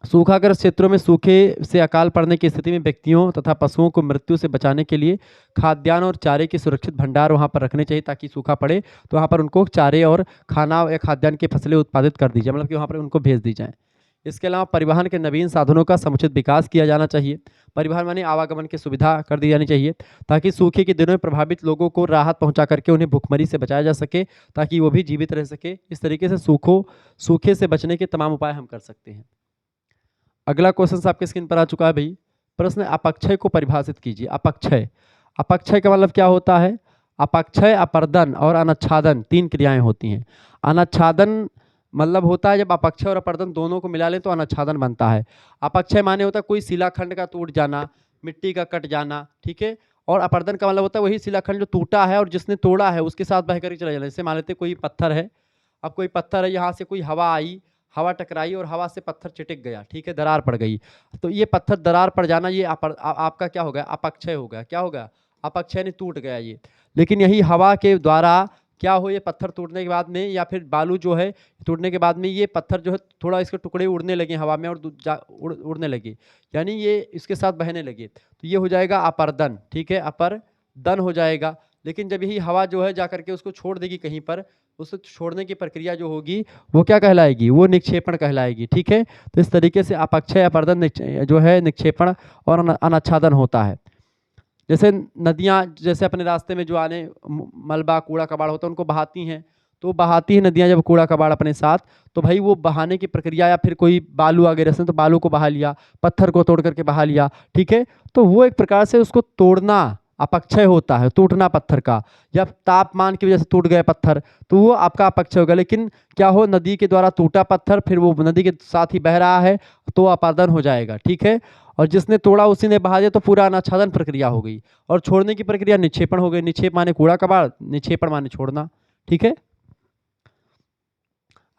सूखाग्रस्त क्षेत्रों में सूखे से अकाल पड़ने की स्थिति में व्यक्तियों तथा पशुओं को मृत्यु से बचाने के लिए खाद्यान्न और चारे के सुरक्षित भंडार वहां पर रखने चाहिए, ताकि सूखा पड़े तो वहां पर उनको चारे और खाना या खाद्यान्न की फसलें उत्पादित कर दी जाए, मतलब कि वहां पर उनको भेज दी जाए। इसके अलावा परिवहन के नवीन साधनों का समुचित विकास किया जाना चाहिए। परिवहन माने आवागमन की सुविधा कर दी जानी चाहिए, ताकि सूखे के दिनों में प्रभावित लोगों को राहत पहुंचा करके उन्हें भुखमरी से बचाया जा सके, ताकि वो भी जीवित रह सके। इस तरीके से सूखे से बचने के तमाम उपाय हम कर सकते हैं। अगला क्वेश्चन आपके स्क्रीन पर आ चुका है भाई। प्रश्न, अपक्षय को परिभाषित कीजिए। अपक्षय, अपक्षय का मतलब क्या होता है? अपक्षय, अपर्दन और अनच्छादन तीन क्रियाएं होती हैं। अनच्छादन मतलब होता है जब अपक्षय और अपर्दन दोनों को मिला लें तो अनच्छादन बनता है। अपक्षय माने होता है कोई शिलाखंड का टूट जाना, मिट्टी का कट जाना, ठीक है। और अपर्दन का मतलब होता है वही शिलाखंड जो टूटा है और जिसने तोड़ा है उसके साथ बह कर चला जाना। जैसे मान लेते कोई पत्थर है, अब कोई पत्थर है, यहाँ से कोई हवा आई, हवा टकराई और हवा से पत्थर चिटक गया, ठीक है, दरार पड़ गई, तो ये पत्थर दरार पड़ जाना ये आपका क्या हो गया? अपक्षय हो गया। क्या हो गया? अपक्षय, ने टूट गया ये। लेकिन यही हवा के द्वारा क्या हो, ये पत्थर टूटने के बाद में या फिर बालू जो है टूटने के बाद में ये पत्थर जो है थोड़ा इसके टुकड़े उड़ने लगे हवा में और उड़ने लगे, यानी ये इसके साथ बहने लगे, तो ये हो जाएगा अपर्दन, ठीक है, अपर्दन हो जाएगा। लेकिन जब यही हवा जो है जा करके उसको छोड़ देगी कहीं पर, उसको छोड़ने की प्रक्रिया जो होगी वो क्या कहलाएगी? वो निक्षेपण कहलाएगी, ठीक है। तो इस तरीके से अपक्षय, अपर्दन जो है निक्षेपण और अनाच्छादन होता है। जैसे नदियाँ, जैसे अपने रास्ते में जो आने मलबा कूड़ा कबाड़ होता है उनको बहाती हैं, तो बहाती है नदियाँ जब कूड़ा कबाड़ अपने साथ, तो भाई वो बहाने की प्रक्रिया, या फिर कोई बालू वगैरह से तो बालू को बहा लिया, पत्थर को तोड़ करके बहा लिया, ठीक है। तो वो एक प्रकार से उसको तोड़ना अपक्षय होता है, टूटना पत्थर का, या तापमान की वजह से टूट गए पत्थर तो वो आपका अपक्षय होगा। लेकिन क्या हो, नदी के द्वारा टूटा पत्थर फिर वो नदी के साथ ही बह रहा है तो अपादन हो जाएगा, ठीक है। और जिसने तोड़ा उसी ने बहा दिया तो पूरा अनाच्छादन प्रक्रिया हो गई। और छोड़ने की प्रक्रिया निक्षेपण हो गई। निक्षेप माने कूड़ा कबाड़, निक्षेपण माने छोड़ना, ठीक है।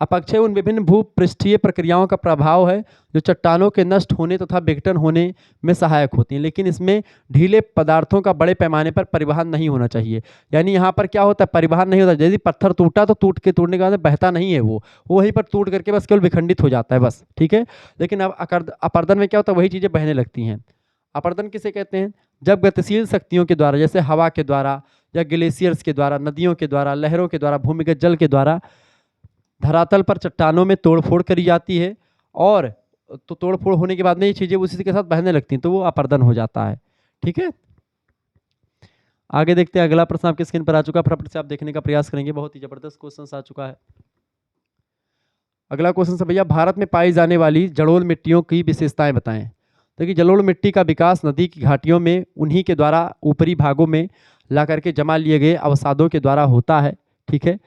अपक्षय उन विभिन्न भूपृष्ठीय प्रक्रियाओं का प्रभाव है जो चट्टानों के नष्ट होने तथा विघटन होने में सहायक होती हैं, लेकिन इसमें ढीले पदार्थों का बड़े पैमाने पर परिवहन नहीं होना चाहिए। यानी यहाँ पर क्या होता है, परिवहन नहीं होता। यदि पत्थर टूटा तो टूटने के बाद बहता नहीं है, वो वहीं पर टूट करके बस केवल विखंडित हो जाता है बस, ठीक है। लेकिन अब अपर्दन में क्या होता है, वही चीज़ें बहने लगती हैं। अपर्दन किसे कहते हैं? जब गतिशील शक्तियों के द्वारा, जैसे हवा के द्वारा या ग्लेशियर्स के द्वारा, नदियों के द्वारा, लहरों के द्वारा, भूमिगत जल के द्वारा धरातल पर चट्टानों में तोड़फोड़ करी जाती है, और तो तोड़फोड़ होने के बाद में ये चीज़ें उसी के साथ बहने लगती हैं, तो वो अपर्दन हो जाता है, ठीक है। आगे देखते हैं, अगला प्रश्न आपके स्क्रीन पर आ चुका है, फटाफट से आप देखने का प्रयास करेंगे। बहुत ही जबरदस्त क्वेश्चन आ चुका है। अगला क्वेश्चन है भैया, भारत में पाई जाने वाली जलोढ़ मिट्टियों की विशेषताएं बताएं। देखिए, जलोढ़ मिट्टी का विकास नदी की घाटियों में उन्हीं के द्वारा ऊपरी भागों में ला करके जमा लिए गए अवसादों के द्वारा होता है, ठीक है।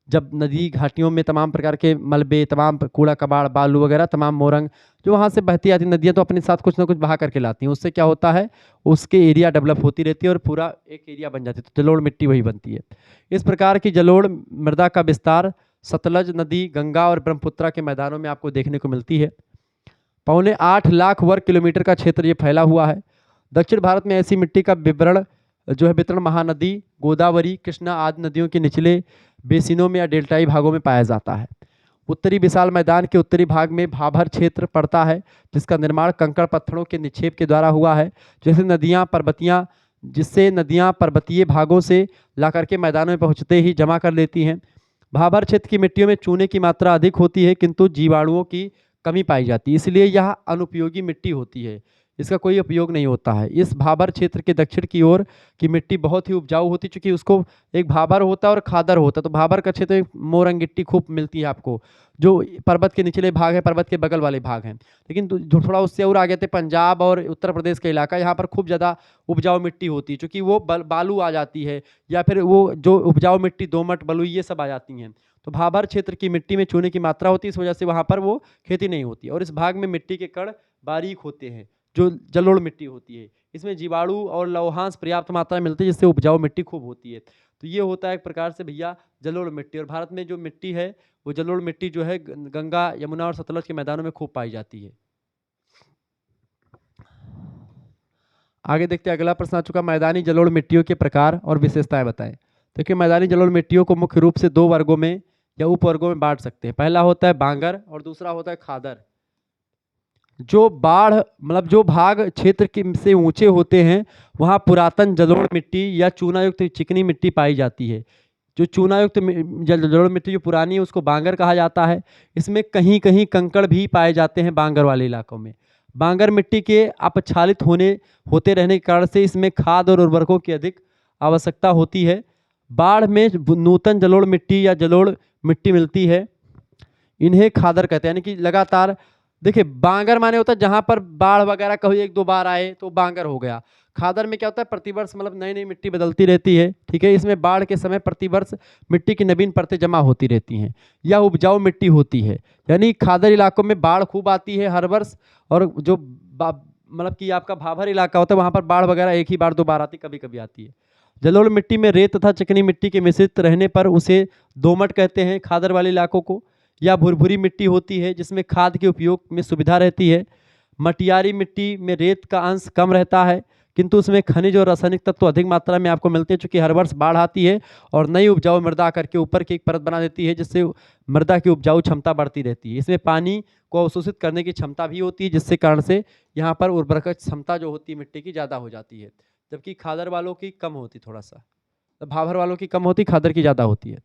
जब नदी घाटियों में तमाम प्रकार के मलबे, तमाम कूड़ा कबाड़, बालू वगैरह, तमाम मोरंग जो वहाँ से बहती आती नदियाँ तो अपने साथ कुछ ना कुछ बहा करके लाती हैं, उससे क्या होता है, उसके एरिया डेवलप होती रहती है और पूरा एक एरिया बन जाती है, तो जलोढ़ मिट्टी वही बनती है। इस प्रकार की जलोढ़ मृदा का विस्तार सतलज नदी, गंगा और ब्रह्मपुत्रा के मैदानों में आपको देखने को मिलती है। 8.25 लाख वर्ग किलोमीटर का क्षेत्र ये फैला हुआ है। दक्षिण भारत में ऐसी मिट्टी का वितरण महानदी, गोदावरी, कृष्णा आदि नदियों के निचले बेसिनों में या डेल्टाई भागों में पाया जाता है। उत्तरी विशाल मैदान के उत्तरी भाग में भाभर क्षेत्र पड़ता है, जिसका निर्माण कंकड़ पत्थरों के निक्षेप के द्वारा हुआ है, जिससे नदियाँ पर्वतीय भागों से ला करके मैदानों में पहुँचते ही जमा कर लेती हैं। भाभर क्षेत्र की मिट्टियों में चूने की मात्रा अधिक होती है, किंतु जीवाणुओं की कमी पाई जाती है, इसलिए यह अनुपयोगी मिट्टी होती है, इसका कोई उपयोग नहीं होता है। इस भाबर क्षेत्र के दक्षिण की ओर की मिट्टी बहुत ही उपजाऊ होती, चूंकि उसको एक भाबर होता है और खादर होता है, तो भाबर का क्षेत्र मोरंग गिट्टी खूब मिलती है आपको, जो पर्वत के निचले भाग है, पर्वत के बगल वाले भाग हैं। लेकिन जो थोड़ा उससे और आगे थे पंजाब और उत्तर प्रदेश का इलाका, यहाँ पर खूब ज़्यादा उपजाऊ मिट्टी होती है, चूँकि वो बालू आ जाती है, या फिर वो जो उपजाऊ मिट्टी दोमट, बलुई, ये सब आ जाती हैं। तो भाबर क्षेत्र की मिट्टी में चूने की मात्रा होती है, इस वजह से वहाँ पर वो खेती नहीं होती, और इस भाग में मिट्टी के कण बारीक होते हैं, जो जलोढ़ मिट्टी होती है। इसमें जीवाणु और लौहांश पर्याप्त मात्रा में मिलते हैं, जिससे उपजाऊ मिट्टी खूब होती है। तो ये होता है एक प्रकार से भैया जलोढ़ मिट्टी। और भारत में जो मिट्टी है वो जलोढ़ मिट्टी जो है गंगा, यमुना और सतलज के मैदानों में खूब पाई जाती है। आगे देखते हैं, अगला प्रश्न आ चुका, मैदानी जलोढ़ मिट्टियों के प्रकार और विशेषताएं बताएं। देखिए, मैदानी जलोढ़ मिट्टियों को मुख्य रूप से 2 वर्गों में या उपवर्गों में बांट सकते हैं। पहला होता है बांगर और दूसरा होता है खादर। जो जो भाग क्षेत्र के से ऊंचे होते हैं, वहाँ पुरातन जलोढ़ मिट्टी या चूनायुक्त चिकनी मिट्टी पाई जाती है। जो चूनायुक्त जलोढ़ मिट्टी जो पुरानी है उसको बांगर कहा जाता है। इसमें कहीं कहीं कंकड़ भी पाए जाते हैं बांगर वाले इलाकों में। बांगर मिट्टी के अपक्षालित होते रहने के कारण से इसमें खाद और उर्वरकों की अधिक आवश्यकता होती है। बाढ़ में नूतन जलोढ़ मिट्टी या जलोढ़ मिट्टी मिलती है, इन्हें खादर कहते हैं। यानी कि लगातार देखिए, बांगर माने होता है जहाँ पर बाढ़ वगैरह कभी 1-2 बार आए तो बांगर हो गया। खादर में क्या होता है, प्रतिवर्ष नई नई मिट्टी बदलती रहती है, ठीक है। इसमें बाढ़ के समय प्रतिवर्ष मिट्टी की नवीन परतें जमा होती रहती हैं। यह उपजाऊ मिट्टी होती है, यानी खादर इलाकों में बाढ़ खूब आती है हर वर्ष, और जो कि आपका भाभर इलाका होता है वहाँ पर बाढ़ वगैरह 1 ही बार 2 बार आती, कभी कभी आती है। जलोढ़ मिट्टी में रेत तथा चिकनी मिट्टी के मिश्रित रहने पर उसे दोमट कहते हैं खादर वाले इलाकों को, या भुरभुरी मिट्टी होती है जिसमें खाद के उपयोग में सुविधा रहती है। मटियारी मिट्टी में रेत का अंश कम रहता है, किंतु उसमें खनिज और रासायनिक तत्व अधिक मात्रा में आपको मिलते हैं, चूँकि हर वर्ष बाढ़ आती है और नई उपजाऊ मृदा करके ऊपर की एक परत बना देती है, जिससे मृदा की उपजाऊ क्षमता बढ़ती रहती है। इसमें पानी को अवशोषित करने की क्षमता भी होती है, जिससे कारण से यहाँ पर उर्वरक क्षमता जो होती है मिट्टी की ज़्यादा हो जाती है, जबकि खादर वालों की कम होती, थोड़ा सा भाभर वालों की कम होती, खादर की ज़्यादा होती है।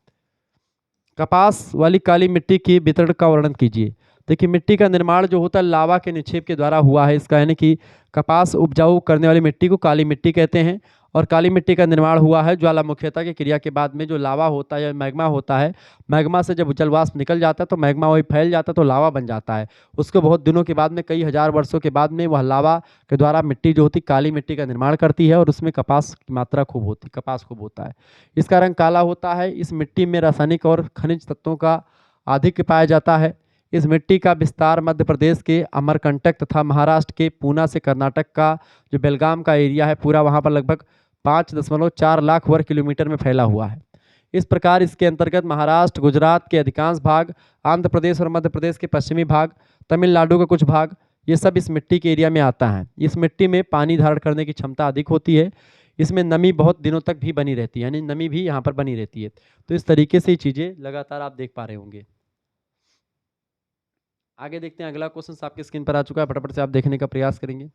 कपास वाली काली मिट्टी की वितरण का वर्णन कीजिए। देखिए, मिट्टी का निर्माण जो होता है लावा के निक्षेप के द्वारा हुआ है इसका, यानी कि कपास उपजाऊ करने वाली मिट्टी को काली मिट्टी कहते हैं। और काली मिट्टी का निर्माण हुआ है ज्वालामुखीता की क्रिया के बाद में, जो लावा होता है या मैग्मा होता है, मैग्मा से जब जलवाष्प निकल जाता है तो मैग्मा वही फैल जाता है तो लावा बन जाता है। उसको बहुत दिनों के बाद में, कई हजार वर्षों के बाद में, वह लावा के द्वारा मिट्टी जो होती काली मिट्टी का निर्माण करती है, और उसमें कपास की मात्रा खूब होती, कपास खूब होता है। इसका रंग काला होता है। इस मिट्टी में रासायनिक और खनिज तत्वों का आधिक्य पाया जाता है। इस मिट्टी का विस्तार मध्य प्रदेश के अमरकंटक तथा महाराष्ट्र के पूना से कर्नाटक का जो बेलगाम का एरिया है पूरा, वहाँ पर लगभग 5.4 लाख वर्ग किलोमीटर में फैला हुआ है। इस प्रकार इसके अंतर्गत महाराष्ट्र, गुजरात के अधिकांश भाग, आंध्र प्रदेश और मध्य प्रदेश के पश्चिमी भाग, तमिलनाडु का कुछ भाग, ये सब इस मिट्टी के एरिया में आता है। इस मिट्टी में पानी धारण करने की क्षमता अधिक होती है, इसमें नमी बहुत दिनों तक भी बनी रहती है, यानी नमी भी यहाँ पर बनी रहती है। तो इस तरीके से ये चीज़ें लगातार आप देख पा रहे होंगे। आगे देखते हैं, अगला क्वेश्चन आपकी स्क्रीन पर आ चुका है, फटाफट से आप देखने का प्रयास करेंगे।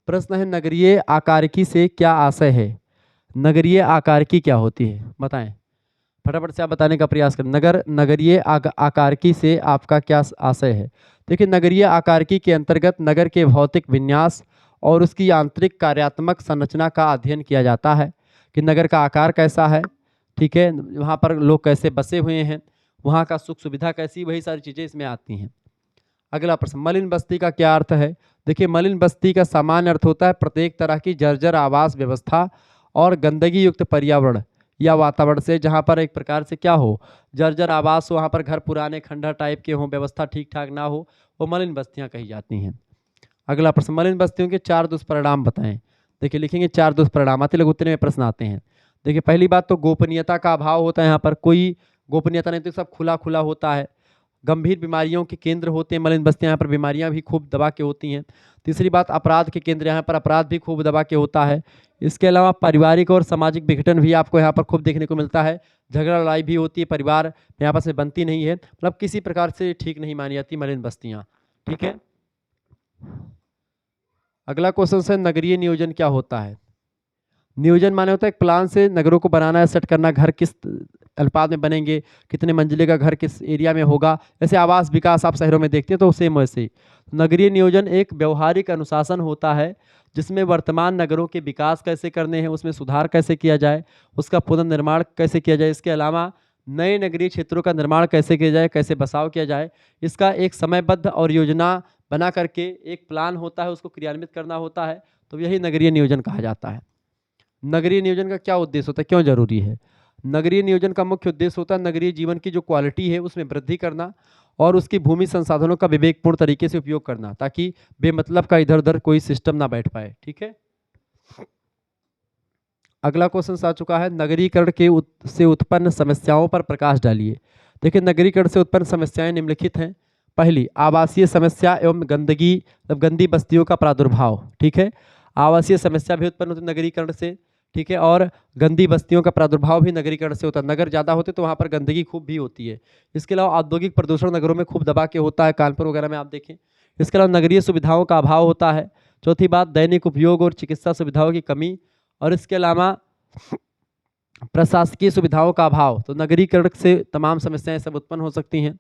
प्रश्न है, नगरीय आकारिकी से क्या आशय है? नगरीय आकारिकी क्या होती है, बताएं। फटाफट से आप बताने का प्रयास करें। नगरीय आकारिकी से आपका क्या आशय है? देखिए, नगरीय आकारिकी के अंतर्गत नगर के भौतिक विन्यास और उसकी आंतरिक कार्यात्मक संरचना का अध्ययन किया जाता है कि नगर का आकार कैसा है, ठीक है, वहाँ पर लोग कैसे बसे हुए हैं, वहाँ का सुख सुविधा कैसी, वही सारी चीज़ें इसमें आती हैं। अगला प्रश्न, मलिन बस्ती का क्या अर्थ है? देखिए, मलिन बस्ती का सामान्य अर्थ होता है प्रत्येक तरह की जर्जर आवास व्यवस्था और गंदगी युक्त पर्यावरण या वातावरण से, जहाँ पर एक प्रकार से क्या हो, जर्जर आवास हो, वहाँ पर घर पुराने खंडहर टाइप के हों, व्यवस्था ठीक ठाक ना हो, वो मलिन बस्तियाँ कही जाती हैं। अगला प्रश्न, मलिन बस्तियों के 4 दुष्परिणाम बताएं। देखिए, लिखेंगे 4 दुष्परिणाम, अति लघु उत्तरीय में प्रश्न आते हैं। देखिए, पहली बात तो गोपनीयता का अभाव होता है, यहाँ पर कोई गोपनीयता नहीं, तो सब खुला खुला होता है। गंभीर बीमारियों के केंद्र होते हैं मलिन बस्तियाँ, यहाँ पर बीमारियाँ भी खूब दबा के होती हैं। तीसरी बात, अपराध के केंद्र, यहाँ पर अपराध भी खूब दबा के होता है। इसके अलावा पारिवारिक और सामाजिक विघटन भी आपको यहाँ पर खूब देखने को मिलता है, झगड़ा लड़ाई भी होती है, परिवार यहाँ आपस में बनती नहीं है, मतलब किसी प्रकार से ठीक नहीं मानी जाती मलिन बस्तियाँ, ठीक है। अगला क्वेश्चन है, नगरीय नियोजन क्या होता है? नियोजन माने होता है एक प्लान से नगरों को बनाना है, सेट करना, घर किस अनुपात में बनेंगे, कितने मंजिले का घर किस एरिया में होगा, जैसे आवास विकास आप शहरों में देखते हैं, तो सेम वैसे ही नगरीय नियोजन एक व्यवहारिक अनुशासन होता है जिसमें वर्तमान नगरों के विकास कैसे करने हैं, उसमें सुधार कैसे किया जाए, उसका पुनर्निर्माण कैसे किया जाए, इसके अलावा नए नगरीय क्षेत्रों का निर्माण कैसे किया जाए, कैसे बसाव किया जाए, इसका एक समयबद्ध और योजना बना करके एक प्लान होता है, उसको क्रियान्वित करना होता है, तो यही नगरीय नियोजन कहा जाता है। नगरीय नियोजन का क्या उद्देश्य होता है, क्यों जरूरी है? नगरीय नियोजन का मुख्य उद्देश्य होता है नगरीय जीवन की जो क्वालिटी है उसमें वृद्धि करना और उसकी भूमि संसाधनों का विवेकपूर्ण तरीके से उपयोग करना, ताकि बेमतलब का इधर उधर कोई सिस्टम ना बैठ पाए, ठीक है। अगला क्वेश्चन आ चुका है, नगरीकरण से उत्पन्न समस्याओं पर प्रकाश डालिए। देखिए, नगरीकरण से उत्पन्न समस्याएं निम्नलिखित हैं। पहली, आवासीय समस्या एवं गंदगी, मतलब गंदी बस्तियों का प्रादुर्भाव, ठीक है, आवासीय समस्या भी उत्पन्न होती है नगरीकरण से, ठीक है, और गंदी बस्तियों का प्रादुर्भाव भी नगरीकरण से होता है। नगर ज़्यादा होते तो वहाँ पर गंदगी खूब भी होती है। इसके अलावा औद्योगिक प्रदूषण नगरों में खूब दबा के होता है, कानपुर वगैरह में आप देखें। इसके अलावा नगरीय सुविधाओं का अभाव होता है। चौथी बात, दैनिक उपयोग और चिकित्सा सुविधाओं की कमी, और इसके अलावा प्रशासकीय सुविधाओं का अभाव। तो नगरीकरण से तमाम समस्याएं सब उत्पन्न हो सकती हैं।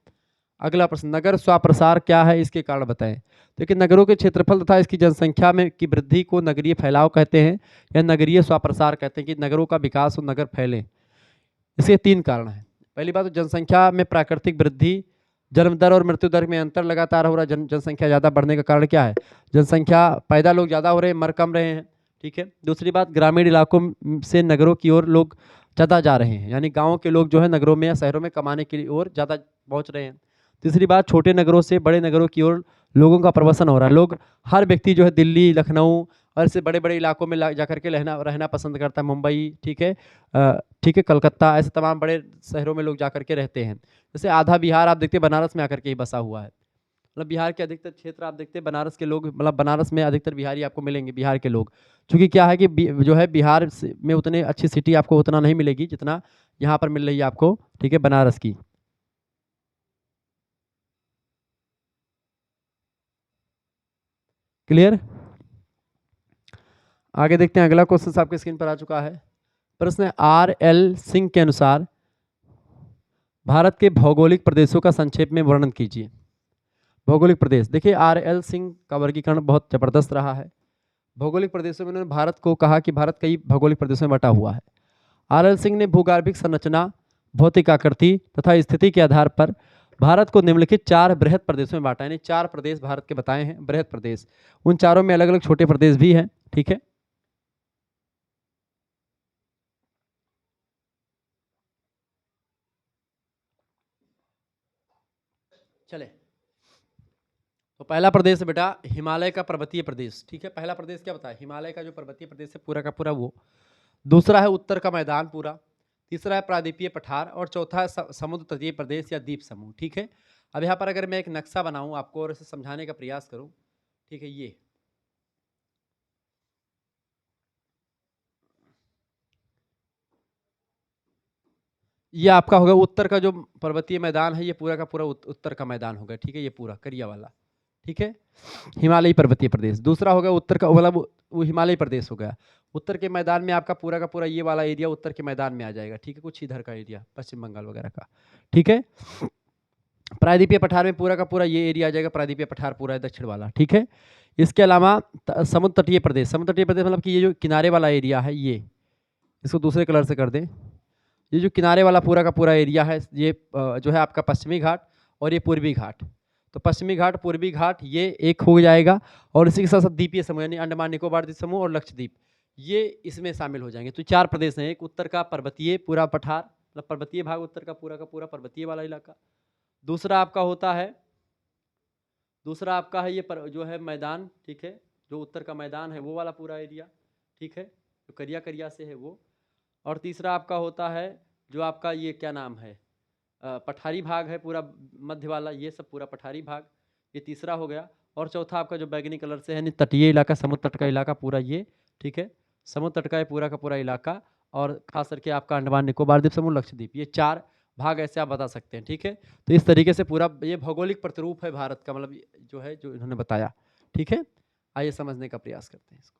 अगला प्रश्न, नगर स्वप्रसार क्या है, इसके कारण बताएं। देखिए, नगरों के क्षेत्रफल तथा इसकी जनसंख्या में की वृद्धि को नगरीय फैलाव कहते हैं या नगरीय स्वप्रसार कहते हैं, कि नगरों का विकास और नगर फैले। इसके 3 कारण हैं। पहली बात तो जनसंख्या में प्राकृतिक वृद्धि, जन्म दर और मृत्यु दर में अंतर लगातार हो रहा है। जनसंख्या ज़्यादा बढ़ने का कारण क्या है? जनसंख्या, पैदा लोग ज़्यादा हो रहे हैं, मर कम रहे हैं, ठीक है। दूसरी बात, ग्रामीण इलाकों से नगरों की ओर लोग ज़्यादा जा रहे हैं, यानी गाँव के लोग जो है नगरों में या शहरों में कमाने की ओर ज़्यादा पहुँच रहे हैं। तीसरी बात, छोटे नगरों से बड़े नगरों की ओर लोगों का प्रवासन हो रहा है। लोग, हर व्यक्ति जो है दिल्ली, लखनऊ और ऐसे बड़े बड़े इलाकों में जा करके रहना पसंद करता है, मुंबई, ठीक है, ठीक है, कलकत्ता, ऐसे तमाम बड़े शहरों में लोग जा करके रहते हैं। जैसे आधा बिहार आप देखते हैं बनारस में आकर के ही बसा हुआ है, मतलब बिहार के अधिकतर क्षेत्र आप देखते हैं बनारस के लोग, मतलब बनारस में अधिकतर बिहारी आपको मिलेंगे, बिहार के लोग। क्योंकि क्या है कि जो है बिहार में उतने अच्छी सिटी आपको उतना नहीं मिलेगी जितना यहाँ पर मिल रही है आपको, ठीक है, बनारस की। क्लियर? आगे देखते हैं, अगला क्वेश्चन आपके स्क्रीन पर आ चुका है। प्रश्न, R.L. सिंह के अनुसार भारत के भौगोलिक प्रदेशों का संक्षेप में वर्णन कीजिए। भौगोलिक प्रदेश, देखिए R.L. सिंह का वर्गीकरण बहुत जबरदस्त रहा है। भौगोलिक प्रदेशों में उन्होंने भारत को कहा कि भारत कई भौगोलिक प्रदेशों में बटा हुआ है। R.L. सिंह ने भूगर्भिक संरचना, भौतिक आकृति तथा स्थिति के आधार पर भारत को निम्नलिखित 4 बृहद प्रदेशों में बांटा, यानी 4 प्रदेश भारत के बताए हैं, बृहद प्रदेश। उन चारों में अलग अलग छोटे प्रदेश भी हैं, ठीक है। चले, तो पहला प्रदेश है बेटा हिमालय का पर्वतीय प्रदेश, ठीक है। पहला प्रदेश क्या बताया, हिमालय का जो पर्वतीय प्रदेश है पूरा का पूरा वो। दूसरा है उत्तर का मैदान पूरा। तीसरा है प्रायद्वीपीय पठार और चौथा है समुद्र तटीय प्रदेश या द्वीप समूह। ठीक है, अब यहाँ पर अगर मैं एक नक्शा बनाऊं आपको और इसे समझाने का प्रयास करूं, ठीक है, ये आपका होगा उत्तर का जो पर्वतीय मैदान है, ये पूरा का पूरा उत्तर का मैदान होगा। ठीक है, ये पूरा करिया वाला, ठीक है, हिमालयी पर्वतीय प्रदेश। दूसरा होगा उत्तर का वाला, वो हिमालयी प्रदेश हो गया। उत्तर के मैदान में आपका पूरा का पूरा ये वाला एरिया उत्तर के मैदान में आ जाएगा। ठीक है, कुछ इधर का एरिया पश्चिम बंगाल वगैरह का। ठीक है, प्रायद्वीपीय पठार में पूरा का पूरा ये एरिया आ जाएगा, प्रायद्वीपीय पठार पूरा है दक्षिण वाला। ठीक है, इसके अलावा समुद्र तटीय प्रदेश, समुद्र तटीय प्रदेश मतलब कि ये जो किनारे वाला एरिया है, ये इसको दूसरे कलर से कर दें, ये जो किनारे वाला पूरा का पूरा एरिया है, ये जो है आपका पश्चिमी घाट और ये पूर्वी घाट। तो पश्चिमी घाट, पूर्वी घाट ये एक हो जाएगा, और इसी के साथ साथ द्वीपीय समूह यानी अंडमान निकोबार द्वीप समूह और लक्षद्वीप, ये इसमें शामिल हो जाएंगे। तो 4 प्रदेश हैं, एक उत्तर का पर्वतीय पूरा पठार, मतलब पर्वतीय भाग उत्तर का पूरा पर्वतीय वाला इलाका। दूसरा आपका होता है, दूसरा आपका है ये जो है मैदान, ठीक है, जो उत्तर का मैदान है वो वाला पूरा एरिया, ठीक है, जो करिया करिया से है वो। और तीसरा आपका होता है जो आपका ये क्या नाम है, पठारी भाग है पूरा मध्य वाला, ये सब पूरा पठारी भाग, ये तीसरा हो गया। और चौथा आपका जो बैगनी कलर से है तटीय इलाका, समुद्र तट का इलाका पूरा ये, ठीक है, समुद्र तट का पूरा का पूरा इलाका, और खास करके आपका अंडमान निकोबार द्वीप समूह, लक्षद्वीप, ये 4 भाग ऐसे आप बता सकते हैं। ठीक है, तो इस तरीके से पूरा ये भौगोलिक प्रतिरूप है भारत का, मतलब जो है जो इन्होंने बताया। ठीक है, आइए समझने का प्रयास करते हैं इसको।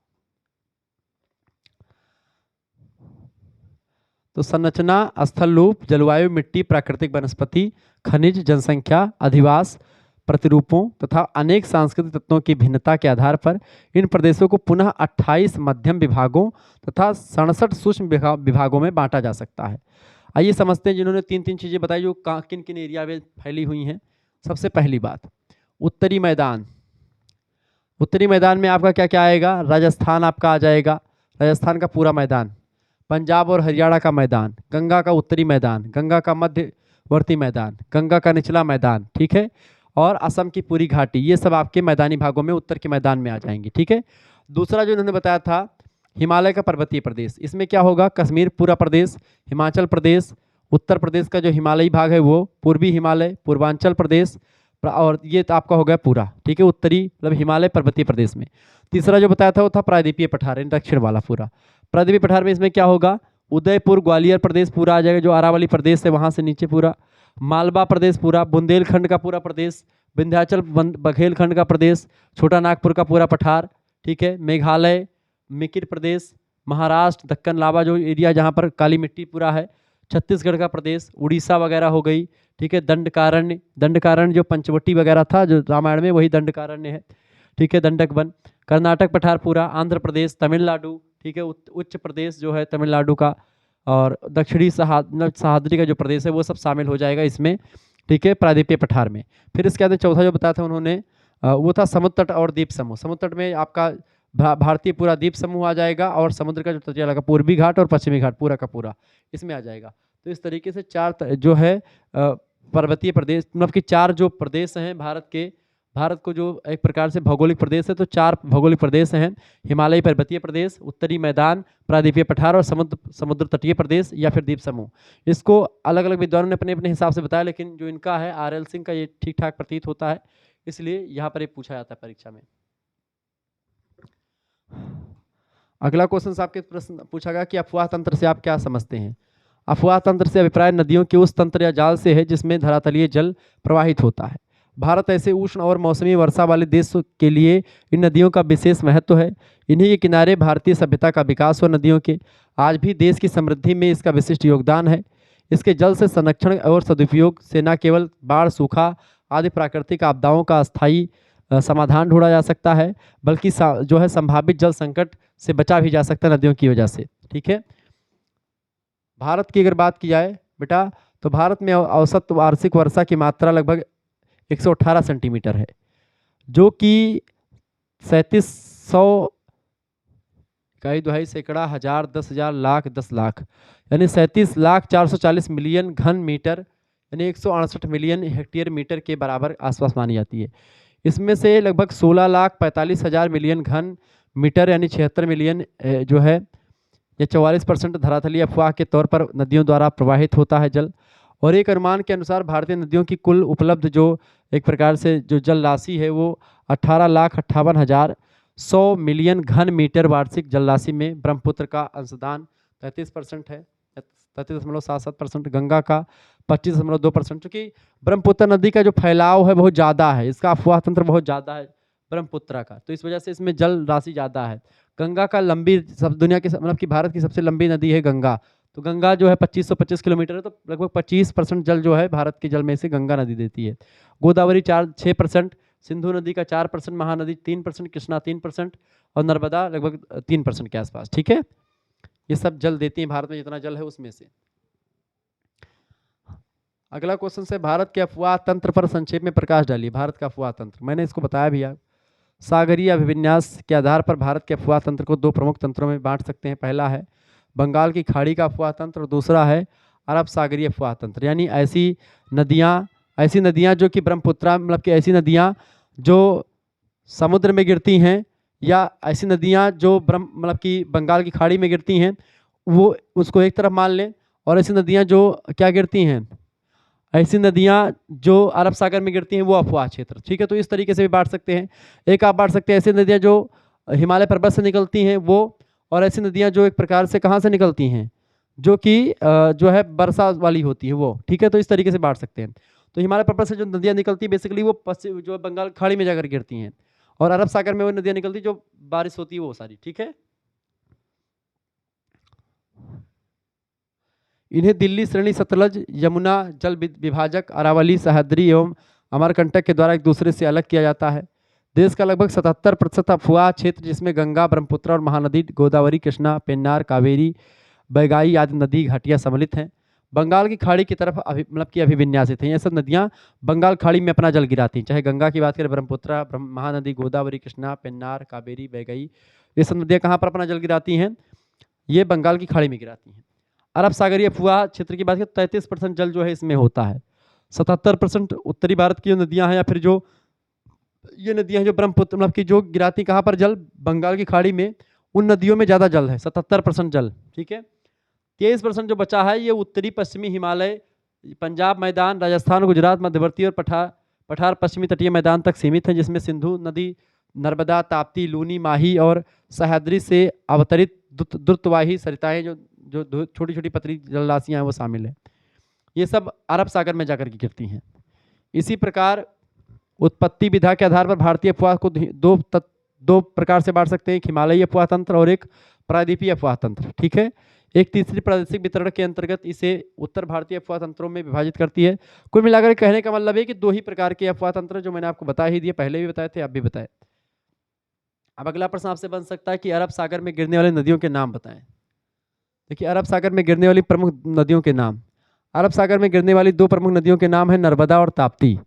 तो संरचना, स्थल रूप, जलवायु, मिट्टी, प्राकृतिक वनस्पति, खनिज, जनसंख्या, अधिवास, प्रतिरूपों तथा अनेक सांस्कृतिक तत्वों की भिन्नता के आधार पर इन प्रदेशों को पुनः 28 मध्यम विभागों तथा 67 सूक्ष्म विभागों में बांटा जा सकता है। आइए समझते हैं, जिन्होंने 3 चीज़ें बताई जो किन किन एरिया में फैली हुई हैं। सबसे पहली बात, उत्तरी मैदान। उत्तरी मैदान में आपका क्या क्या आएगा, राजस्थान आपका आ जाएगा, राजस्थान का पूरा मैदान, पंजाब और हरियाणा का मैदान, गंगा का उत्तरी मैदान, गंगा का मध्यवर्ती मैदान, गंगा का निचला मैदान, ठीक है, और असम की पूरी घाटी, ये सब आपके मैदानी भागों में उत्तर के मैदान में आ जाएंगे। ठीक है, दूसरा जो इन्होंने बताया था हिमालय का पर्वतीय प्रदेश, इसमें क्या होगा, कश्मीर पूरा प्रदेश, हिमाचल प्रदेश, उत्तर प्रदेश का जो हिमालयी भाग है वो, पूर्वी हिमालय, पूर्वांचल प्रदेश, और ये तो आपका हो गया पूरा, ठीक है, उत्तरी मतलब हिमालय पर्वतीय प्रदेश में। तीसरा जो बताया था वो था प्रायद्वीपीय पठार, दक्षिण वाला पूरा। प्रायद्वीपीय पठार में इसमें क्या होगा, उदयपुर ग्वालियर प्रदेश पूरा आ जाएगा, जो अरावली प्रदेश है वहाँ से नीचे पूरा, मालवा प्रदेश पूरा, बुंदेलखंड का पूरा प्रदेश, विंध्याचल बघेलखंड का प्रदेश, छोटा नागपुर का पूरा पठार, ठीक है, मेघालय, मिकिर प्रदेश, महाराष्ट्र, दक्कन लावा जो एरिया जहाँ पर काली मिट्टी पूरा है, छत्तीसगढ़ का प्रदेश, उड़ीसा वगैरह हो गई, ठीक है, दंडकारण्य, दंडकारण्य जो पंचवटी वगैरह था जो रामायण में, वही दंडकारण्य है, ठीक है, दंडक वन, कर्नाटक पठार पूरा, आंध्र प्रदेश, तमिलनाडु, ठीक है, उच्च प्रदेश जो है तमिलनाडु का, और दक्षिणी सह्याद्री का जो प्रदेश है वो सब शामिल हो जाएगा इसमें, ठीक है, प्रायद्वीपीय पठार में। फिर इसके बाद चौथा जो बताया था उन्होंने वो था समुद्र तट और द्वीप समूह। समुद्र तट में आपका भारतीय पूरा द्वीप समूह आ जाएगा, और समुद्र का जो तटीय इलाका पूर्वी घाट और पश्चिमी घाट पूरा का पूरा इसमें आ जाएगा। तो इस तरीके से 4 जो है पर्वतीय प्रदेश, मतलब कि 4 जो प्रदेश हैं भारत के, भारत को जो एक प्रकार से भौगोलिक प्रदेश है, तो 4 भौगोलिक प्रदेश हैं, हिमालयी पर्वतीय प्रदेश, उत्तरी मैदान, प्रायद्वीपीय पठार और समुद्र तटीय प्रदेश या फिर द्वीप समूह। इसको अलग अलग विद्वानों ने अपने अपने हिसाब से बताया, लेकिन जो इनका है आर एल सिंह का ये ठीक ठाक प्रतीत होता है, इसलिए यहाँ पर ये पूछा जाता है परीक्षा में। अगला क्वेश्चन आपके प्रश्न पूछा गया कि अफवाह तंत्र से आप क्या समझते हैं। अफवाह तंत्र से अभिप्राय नदियों के उस तंत्र या जाल से है जिसमें धरातलीय जल प्रवाहित होता है। भारत ऐसे उष्ण और मौसमी वर्षा वाले देश के लिए इन नदियों का विशेष महत्व है। इन्हीं के किनारे भारतीय सभ्यता का विकास और नदियों के आज भी देश की समृद्धि में इसका विशिष्ट योगदान है। इसके जल से संरक्षण और सदुपयोग से न केवल बाढ़, सूखा आदि प्राकृतिक आपदाओं का अस्थायी समाधान ढूंढा जा सकता है, बल्कि जो है संभावित जल संकट से बचा भी जा सकता है नदियों की वजह से। ठीक है, भारत की अगर बात की जाए बेटा, तो भारत में औसत वार्षिक वर्षा की मात्रा लगभग 118 सेंटीमीटर है, जो कि 3700 इकाई दुहाई सैकड़ा हजार 10,000 लाख 10 लाख यानी 37,440 मिलियन घन मीटर यानी 168 मिलियन हेक्टेयर मीटर के बराबर आसपास मानी जाती है। इसमें से लगभग 16,45,000 मिलियन घन मीटर यानी 76 मिलियन जो है या 44% धरातलीय अफवाह के तौर पर नदियों द्वारा प्रवाहित होता है जल। और एक अनुमान के अनुसार भारतीय नदियों की कुल उपलब्ध जो एक प्रकार से जो जल राशि है वो 18,58,100 मिलियन घन मीटर वार्षिक जल राशि में ब्रह्मपुत्र का अंशदान 33% है, 33.77%, गंगा का 25.2%। चूँकि ब्रह्मपुत्र नदी का जो फैलाव है बहुत ज़्यादा है, इसका अफवाह तंत्र बहुत ज़्यादा है ब्रह्मपुत्र का, तो इस वजह से इसमें जल राशि ज़्यादा है। गंगा का लंबी सब दुनिया की मतलब कि भारत की सबसे लंबी नदी है गंगा, तो गंगा जो है 2525 किलोमीटर है, तो लगभग 25% जल जो है भारत के जल में से गंगा नदी देती है। गोदावरी 6%, सिंधु नदी का 4%, महानदी 3%, कृष्णा 3% और नर्मदा लगभग 3% के आसपास। ठीक है, ये सब जल देती है भारत में, जितना जल है उसमें से। अगला क्वेश्चन से भारत के अफवाह तंत्र पर संक्षेप में प्रकाश डालिए। भारत का अफवाह तंत्र मैंने इसको बताया भी है। सागरीय अभिविन्यास के आधार पर भारत के अफवाह तंत्र को दो प्रमुख तंत्रों में बांट सकते हैं। पहला है बंगाल की खाड़ी का अफवाह तंत्र और दूसरा है अरब सागरीय अफवाह तंत्र। यानी ऐसी नदियाँ जो कि ब्रह्मपुत्र मतलब कि ऐसी नदियाँ जो समुद्र में गिरती हैं या ऐसी नदियाँ जो मतलब कि बंगाल की खाड़ी में गिरती हैं, वो उसको एक तरफ मान लें। और ऐसी नदियाँ जो क्या गिरती हैं, ऐसी नदियाँ जो अरब सागर में गिरती हैं वो अफवाह क्षेत्र। ठीक है, तो इस तरीके से भी बांट सकते हैं। एक आप बांट सकते हैं ऐसी नदियाँ जो हिमालय पर्वत से निकलती हैं वो, और ऐसी नदियाँ जो एक प्रकार से कहाँ से निकलती हैं, जो कि जो है वर्षा वाली होती है वो। ठीक है, तो इस तरीके से बांट सकते हैं। तो हिमालय पर्वत से जो नदियाँ निकलती हैं बेसिकली वो पश्चिम जो बंगाल खाड़ी में जाकर गिरती हैं, और अरब सागर में वो नदियाँ निकलती जो बारिश होती है वो सारी। ठीक है, इन्हें दिल्ली श्रेणी, सतलज, यमुना जल विभाजक, अरावली, सह्याद्री एवं अमरकंटक के द्वारा एक दूसरे से अलग किया जाता है। देश का लगभग 77% अफवाह क्षेत्र, जिसमें गंगा, ब्रह्मपुत्र और महानदी, गोदावरी, कृष्णा, पेन्नार, कावेरी, बैगाई आदि नदी घाटियाँ सम्मिलित हैं। बंगाल की खाड़ी की तरफ मतलब कि अभिविन्यासित हैं। ये सब नदियाँ बंगाल खाड़ी में अपना जल गिराती हैं, चाहे गंगा की बात करें, ब्रह्मपुत्र, महानदी, गोदावरी, कृष्णा, पेन्नार, कावेरी, बैगाई, ये सब नदियाँ कहाँ पर अपना जल गिराती हैं, ये बंगाल की खाड़ी में गिराती हैं। अरब सागरीय अफवाह क्षेत्र की बात करें 33% जल जो है इसमें होता है। 77% उत्तरी भारत की जो नदियाँ हैं या फिर जो ये नदियाँ हैं जो ब्रह्मपुत्र मतलब कि जो गिराती कहाँ पर जल, बंगाल की खाड़ी में, उन नदियों में ज़्यादा जल है, 77% जल। ठीक है, 23% जो बचा है ये उत्तरी पश्चिमी हिमालय, पंजाब मैदान, राजस्थान, गुजरात, मध्यवर्ती और पठार पश्चिमी तटीय मैदान तक सीमित है, जिसमें सिंधु नदी, नर्मदा, ताप्ती, लूनी, माही और सह्याद्री से अवतरित द्रुतवाही सरिताएं जो छोटी छोटी पतली जल राशियाँ हैं वो शामिल है। ये सब अरब सागर में जाकर के गिरती हैं। इसी प्रकार उत्पत्ति विधा के आधार पर भारतीय अफवाह को दो प्रकार से बांट सकते हैं, एक हिमालयी अफवाह तंत्र और एक प्रायद्वीपीय अफवाह तंत्र। ठीक है, एक तीसरी प्रादेशिक वितरण के अंतर्गत इसे उत्तर भारतीय अफवाह तंत्रों में विभाजित करती है। कुल मिलाकर कहने का मतलब है कि दो ही प्रकार के अफवाह तंत्र जो मैंने आपको बता ही दिए, पहले भी बताए थे, अब भी बताए। अब अगला प्रश्न आपसे बन सकता है कि अरब सागर में गिरने वाली नदियों के नाम बताएं। देखिए, अरब सागर में गिरने वाली प्रमुख नदियों के नाम, अरब सागर में गिरने वाली दो प्रमुख नदियों के नाम है नर्मदा और ताप्ती।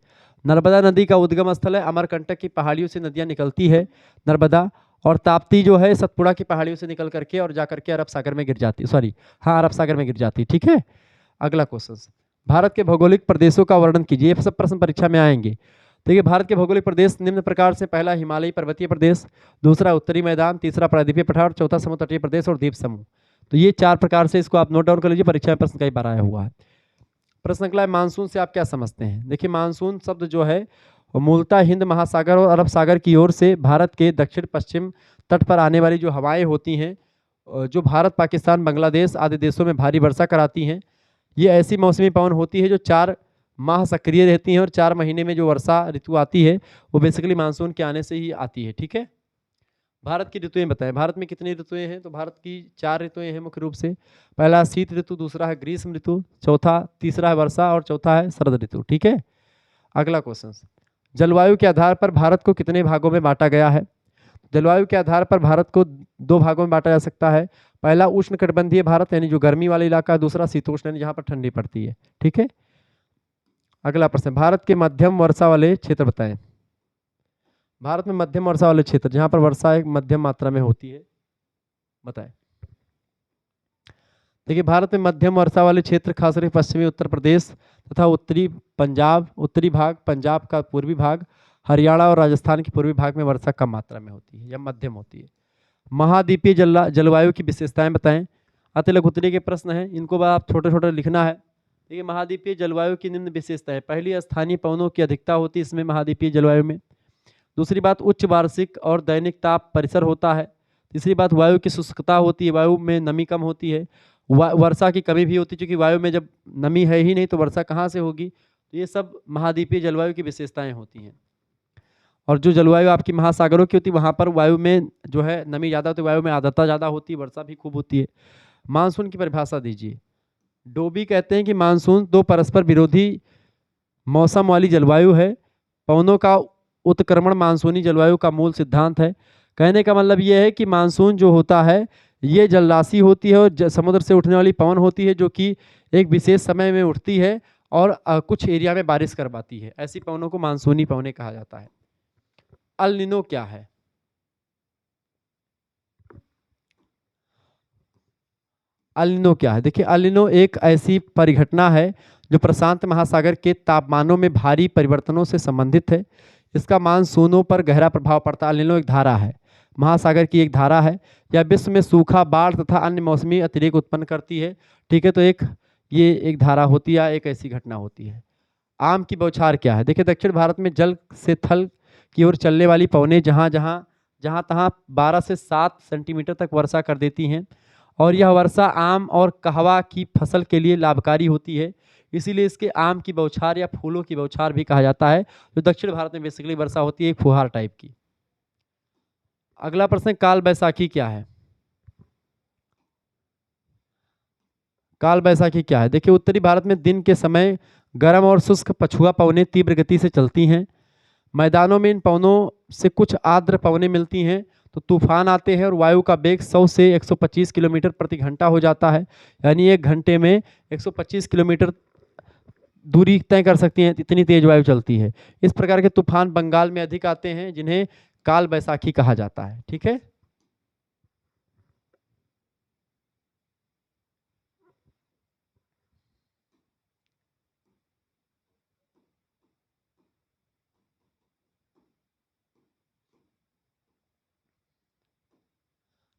नर्मदा नदी का उद्गम स्थल है अमरकंटक की पहाड़ियों से नदियां निकलती है नर्मदा, और ताप्ती जो है सतपुड़ा की पहाड़ियों से निकल करके और जाकर के अरब सागर में गिर जाती है, अरब सागर में गिर जाती है। ठीक है, अगला क्वेश्चन, भारत के भौगोलिक प्रदेशों का वर्णन कीजिए। ये सब प्रश्न परीक्षा में आएंगे। देखिए, भारत के भौगोलिक प्रदेश निम्न प्रकार से, पहला हिमालयी पर्वतीय प्रदेश, दूसरा उत्तरी मैदान, तीसरा प्रायद्वीपीय पठार, चौथा समुद्र तटीय प्रदेश और द्वीप समूह। तो ये चार प्रकार से, इसको आप नोट डाउन कर लीजिए, परीक्षा में प्रश्न कई बार आया हुआ है। प्रश्न अगला है, मानसून से आप क्या समझते हैं। देखिए, मानसून शब्द जो है मूलतः हिंद महासागर और अरब सागर की ओर से भारत के दक्षिण पश्चिम तट पर आने वाली जो हवाएं होती हैं, जो भारत, पाकिस्तान, बांग्लादेश आदि देशों में भारी वर्षा कराती हैं, ये ऐसी मौसमी पवन होती है जो 4 माह सक्रिय रहती हैं, और 4 महीने में जो वर्षा ऋतु आती है वो बेसिकली मानसून के आने से ही आती है। ठीक है, भारत की ऋतुएं बताएं। भारत में कितनी ऋतुएं हैं, तो भारत की 4 ऋतुएं हैं मुख्य रूप से। पहला शीत ऋतु, दूसरा है ग्रीष्म ऋतु, तीसरा है वर्षा और चौथा है शरद ऋतु। ठीक है, अगला क्वेश्चन, जलवायु के आधार पर भारत को कितने भागों में बांटा गया है। जलवायु के आधार पर भारत को 2 भागों में बांटा जा सकता है। पहला उष्णकटिबंधीय भारत यानी जो गर्मी वाला इलाका है, दूसरा शीतोष्ण यानी जहाँ पर ठंडी पड़ती है। ठीक है, अगला प्रश्न, भारत के मध्यम वर्षा वाले क्षेत्र बताएं। भारत में मध्यम वर्षा वाले क्षेत्र जहाँ पर वर्षा एक मध्यम मात्रा में होती है, बताएं। देखिए, भारत में मध्यम वर्षा वाले क्षेत्र खासकर पश्चिमी उत्तर प्रदेश तथा उत्तरी भाग, पंजाब का पूर्वी भाग, हरियाणा और राजस्थान के पूर्वी भाग में वर्षा कम मात्रा में होती है या मध्यम होती है। महाद्वीपीय जलवायु की विशेषताएं बताएं। अति लघु उत्तरीय के प्रश्न हैं, इनको आप छोटे छोटे लिखना है। देखिए महाद्वीपीय जलवायु की निम्न विशेषता है। पहली, स्थानीय पवनों की अधिकता होती है इसमें महाद्वीपीय जलवायु में। दूसरी बात, उच्च वार्षिक और दैनिक ताप परिसर होता है। तीसरी बात, वायु की शुष्कता होती है, वायु में नमी कम होती है। वर्षा की कमी भी होती है, क्योंकि वायु में जब नमी है ही नहीं तो वर्षा कहाँ से होगी। तो ये सब महाद्वीपीय जलवायु की विशेषताएं होती हैं। और जो जलवायु आपकी महासागरों की होती है वहाँ पर वायु में जो है नमी ज़्यादा होती है, वायु में आर्द्रता ज़्यादा होती है, वर्षा भी खूब होती है। मानसून की परिभाषा दीजिए। डोबी कहते हैं कि मानसून दो परस्पर विरोधी मौसम वाली जलवायु है। पवनों का उत्क्रमण मानसूनी जलवायु का मूल सिद्धांत है। कहने का मतलब यह है कि मानसून जो होता है ये जलराशि होती है और समुद्र से उठने वाली पवन होती है, जो कि एक विशेष समय में उठती है और कुछ एरिया में बारिश करवाती है। ऐसी पवनों को मानसूनी पवनें कहा जाता है। अल नीनो क्या है? अल नीनो क्या है? देखिए अल नीनो एक ऐसी परिघटना है जो प्रशांत महासागर के तापमानों में भारी परिवर्तनों से संबंधित है। इसका मानसूनों पर गहरा प्रभाव पड़ता है। अल नीनो एक धारा है, महासागर की एक धारा है। यह विश्व में सूखा, बाढ़ तथा अन्य मौसमी अतिरेक उत्पन्न करती है। ठीक है, तो ये एक धारा होती है, एक ऐसी घटना होती है। आम की बौछार क्या है? देखिए दक्षिण भारत में जल से थल की ओर चलने वाली पवनें जहाँ तहाँ 12 से 7 सेंटीमीटर तक वर्षा कर देती हैं, और यह वर्षा आम और कहवा की फसल के लिए लाभकारी होती है। इसीलिए इसके आम की बौछार या फूलों की बौछार भी कहा जाता है। जो दक्षिण भारत में बेसिकली वर्षा होती है एक फुहार टाइप की। अगला प्रश्न, काल बैसाखी क्या है? काल बैसाखी क्या है? देखिए उत्तरी भारत में दिन के समय गर्म और शुष्क पछुआ पवनें तीव्र गति से चलती हैं। मैदानों में इन पवनों से कुछ आर्द्र पवनें मिलती हैं तो तूफान आते हैं और वायु का वेग 100 से 125 किलोमीटर प्रति घंटा हो जाता है। यानी एक घंटे में 125 किलोमीटर दूरी तय कर सकती हैं, इतनी तेज वायु चलती है। इस प्रकार के तूफान बंगाल में अधिक आते हैं, जिन्हें काल बैसाखी कहा जाता है। ठीक है,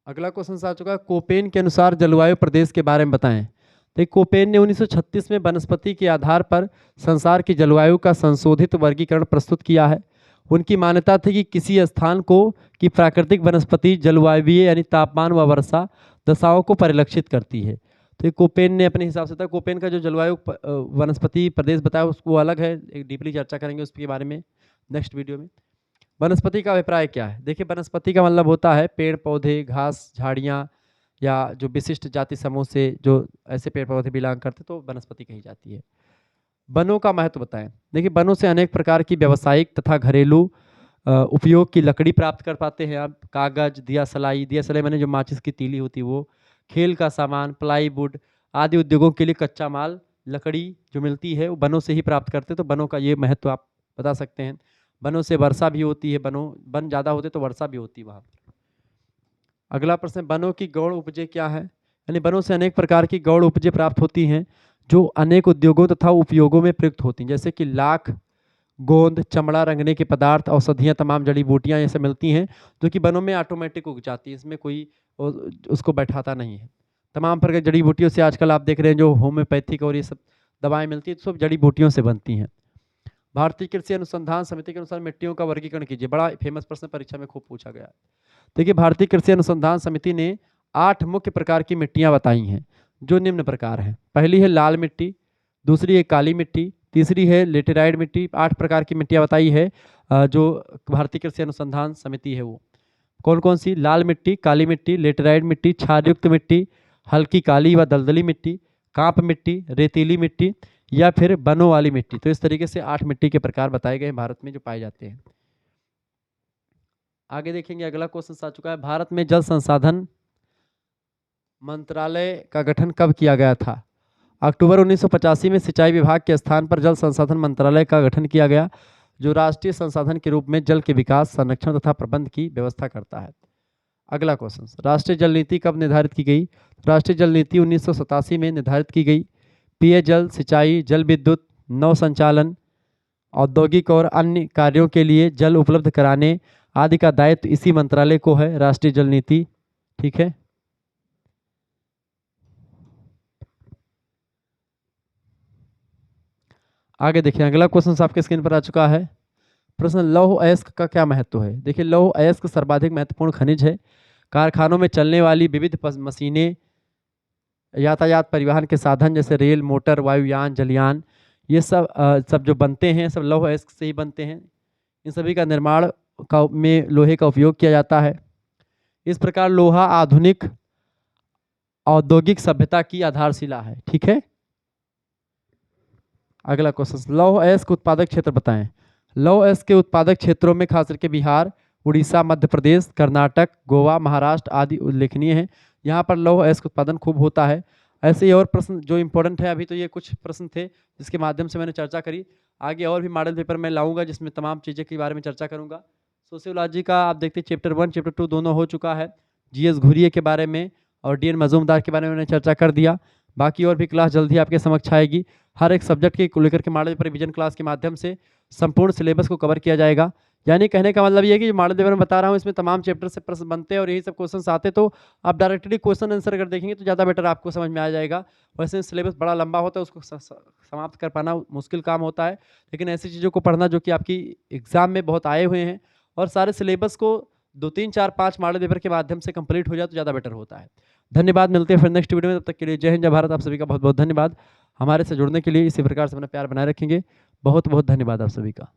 अगला क्वेश्चन आ चुका है। कोपेन के अनुसार जलवायु प्रदेश के बारे में बताएं। तो कोपेन ने 1936 में वनस्पति के आधार पर संसार की जलवायु का संशोधित वर्गीकरण प्रस्तुत किया है। उनकी मान्यता थी कि किसी स्थान को की प्राकृतिक वनस्पति जलवायुवीय यानी तापमान व वर्षा दशाओं को परिलक्षित करती है। तो ये कोपेन ने अपने हिसाब से था। कोपेन का जो जलवायु वनस्पति प्रदेश बताया उसको अलग है, एक डीपली चर्चा करेंगे उसके बारे में नेक्स्ट वीडियो में। वनस्पति का अभिप्राय क्या है? देखिए वनस्पति का मतलब होता है पेड़ पौधे, घास, झाड़ियाँ या जो विशिष्ट जाति समूह से जो ऐसे पेड़ पौधे बिलोंग करते तो वनस्पति कही जाती है। वनों का महत्व बताएं। देखिए वनों से अनेक प्रकार की व्यावसायिक तथा घरेलू उपयोग की लकड़ी प्राप्त कर पाते हैं आप। कागज, दिया सलाई मैंने जो माचिस की तीली होती है वो, खेल का सामान, प्लाईवुड आदि उद्योगों के लिए कच्चा माल लकड़ी जो मिलती है वो वनों से ही प्राप्त करते हैं। तो वनों का ये महत्व आप बता सकते हैं। वनों से वर्षा भी होती है, वन ज़्यादा होते तो वर्षा भी होती है वहाँ। अगला प्रश्न, वनों की गौण उपजें क्या है? यानी वनों से अनेक प्रकार की गौण उपजें प्राप्त होती हैं जो अनेक उद्योगों तथा उपयोगों में प्रयुक्त होती हैं। जैसे कि लाख, गोंद, चमड़ा रंगने के पदार्थ, औषधियाँ, तमाम जड़ी बूटियाँ ये सब मिलती हैं जो कि वनों में ऑटोमेटिक उग जाती है, इसमें कोई उसको बैठाता नहीं है। तमाम प्रकार की जड़ी बूटियों से आजकल आप देख रहे हैं जो होम्योपैथिक और ये सब दवाएं मिलती हैं सब जड़ी बूटियों से बनती हैं। भारतीय कृषि अनुसंधान समिति के अनुसार मिट्टियों का वर्गीकरण कीजिए। बड़ा फेमस प्रश्न परीक्षा में खूब पूछा गया है। देखिए भारतीय कृषि अनुसंधान समिति ने 8 मुख्य प्रकार की मिट्टियां बताई हैं जो निम्न प्रकार हैं। पहली है लाल मिट्टी, दूसरी है काली मिट्टी, तीसरी है लेटेराइट मिट्टी। 8 प्रकार की मिट्टियां बताई है जो भारतीय कृषि अनुसंधान समिति है वो। कौन कौन सी? लाल मिट्टी, काली मिट्टी, लेटेराइट मिट्टी, क्षारयुक्त मिट्टी, हल्की काली व दलदली मिट्टी, कांप मिट्टी, रेतीली मिट्टी या फिर बनों वाली मिट्टी। तो इस तरीके से 8 मिट्टी के प्रकार बताए गए हैं भारत में जो पाए जाते हैं। आगे देखेंगे, अगला क्वेश्चन आ चुका है। भारत में जल संसाधन मंत्रालय का गठन कब किया गया था? अक्टूबर 1985 में सिंचाई विभाग के स्थान पर जल संसाधन मंत्रालय का गठन किया गया जो राष्ट्रीय संसाधन के रूप में जल के विकास, संरक्षण तथा प्रबंध की व्यवस्था करता है। अगला क्वेश्चन, राष्ट्रीय जल नीति कब निर्धारित की गई? राष्ट्रीय जल नीति 1987 में निर्धारित की गई। पेयजल, सिंचाई, जल विद्युत, नौ संचालन, औद्योगिक और अन्य कार्यों के लिए जल उपलब्ध कराने आदि का दायित्व इसी मंत्रालय को है, राष्ट्रीय जल नीति। ठीक है, आगे देखिए अगला क्वेश्चन आपके स्क्रीन पर आ चुका है। प्रश्न, लौह अयस्क का क्या महत्व है? देखिए लौह अयस्क सर्वाधिक महत्वपूर्ण खनिज है। कारखानों में चलने वाली विविध मशीनें, यातायात परिवहन के साधन जैसे रेल, मोटर, वायुयान, जलयान, ये सब जो बनते हैं सब लौह अयस्क से ही बनते हैं। इन सभी का निर्माण में लोहे का उपयोग किया जाता है। इस प्रकार लोहा आधुनिक औद्योगिक सभ्यता की आधारशिला है। ठीक है। अगला क्वेश्चन, लौह अयस्क उत्पादक क्षेत्र बताएं। लौह अयस्क के उत्पादक क्षेत्रों में खास करके बिहार, उड़ीसा, मध्य प्रदेश, कर्नाटक, गोवा, महाराष्ट्र आदि उल्लेखनीय हैं। यहाँ पर लौह अयस्क उत्पादन खूब होता है। ऐसे ही और प्रश्न जो इंपॉर्टेंट है, अभी तो ये कुछ प्रश्न थे जिसके माध्यम से मैंने चर्चा करी। आगे और भी मॉडल पेपर मैं लाऊंगा जिसमें तमाम चीज़ें के बारे में चर्चा करूंगा। सोशियोलॉजी का आप देखते चैप्टर 1 चैप्टर 2 दोनों हो चुका है। जीएस घुरिये के बारे में और डीएन मजूमदार के बारे में मैंने चर्चा कर दिया। बाकी और भी क्लास जल्दी आपके समक्ष आएगी। हर एक सब्जेक्ट के को लेकर के मॉडल पेपर रिवीजन क्लास के माध्यम से संपूर्ण सिलेबस को कवर किया जाएगा। यानी कहने का मतलब ये है कि जो मॉडल पेपर में बता रहा हूँ इसमें तमाम चैप्टर से प्रश्न बनते हैं और यही सब क्वेश्चन आते, तो आप डायरेक्टली क्वेश्चन आंसर अगर देखेंगे तो ज़्यादा बेटर आपको समझ में आ जाएगा। वैसे सिलेबस बड़ा लंबा होता है, उसको समाप्त कर पाना मुश्किल काम होता है, लेकिन ऐसी चीज़ों को पढ़ना जो कि आपकी एग्जाम में बहुत आए हुए हैं और सारे सिलेबस को 2 3 4 5 मॉडल पेपर के माध्यम से कंप्लीट हो जाए तो ज़्यादा बेटर होता है। धन्यवाद, मिलते हैं फिर नेक्स्ट वीडियो में। तब तक के लिए जय हिंद, जय भारत। आप सभी का बहुत बहुत धन्यवाद। हमारे से जुड़ने के लिए इसी प्रकार से अपना प्यार बनाए रखेंगे। बहुत बहुत धन्यवाद आप सभी का।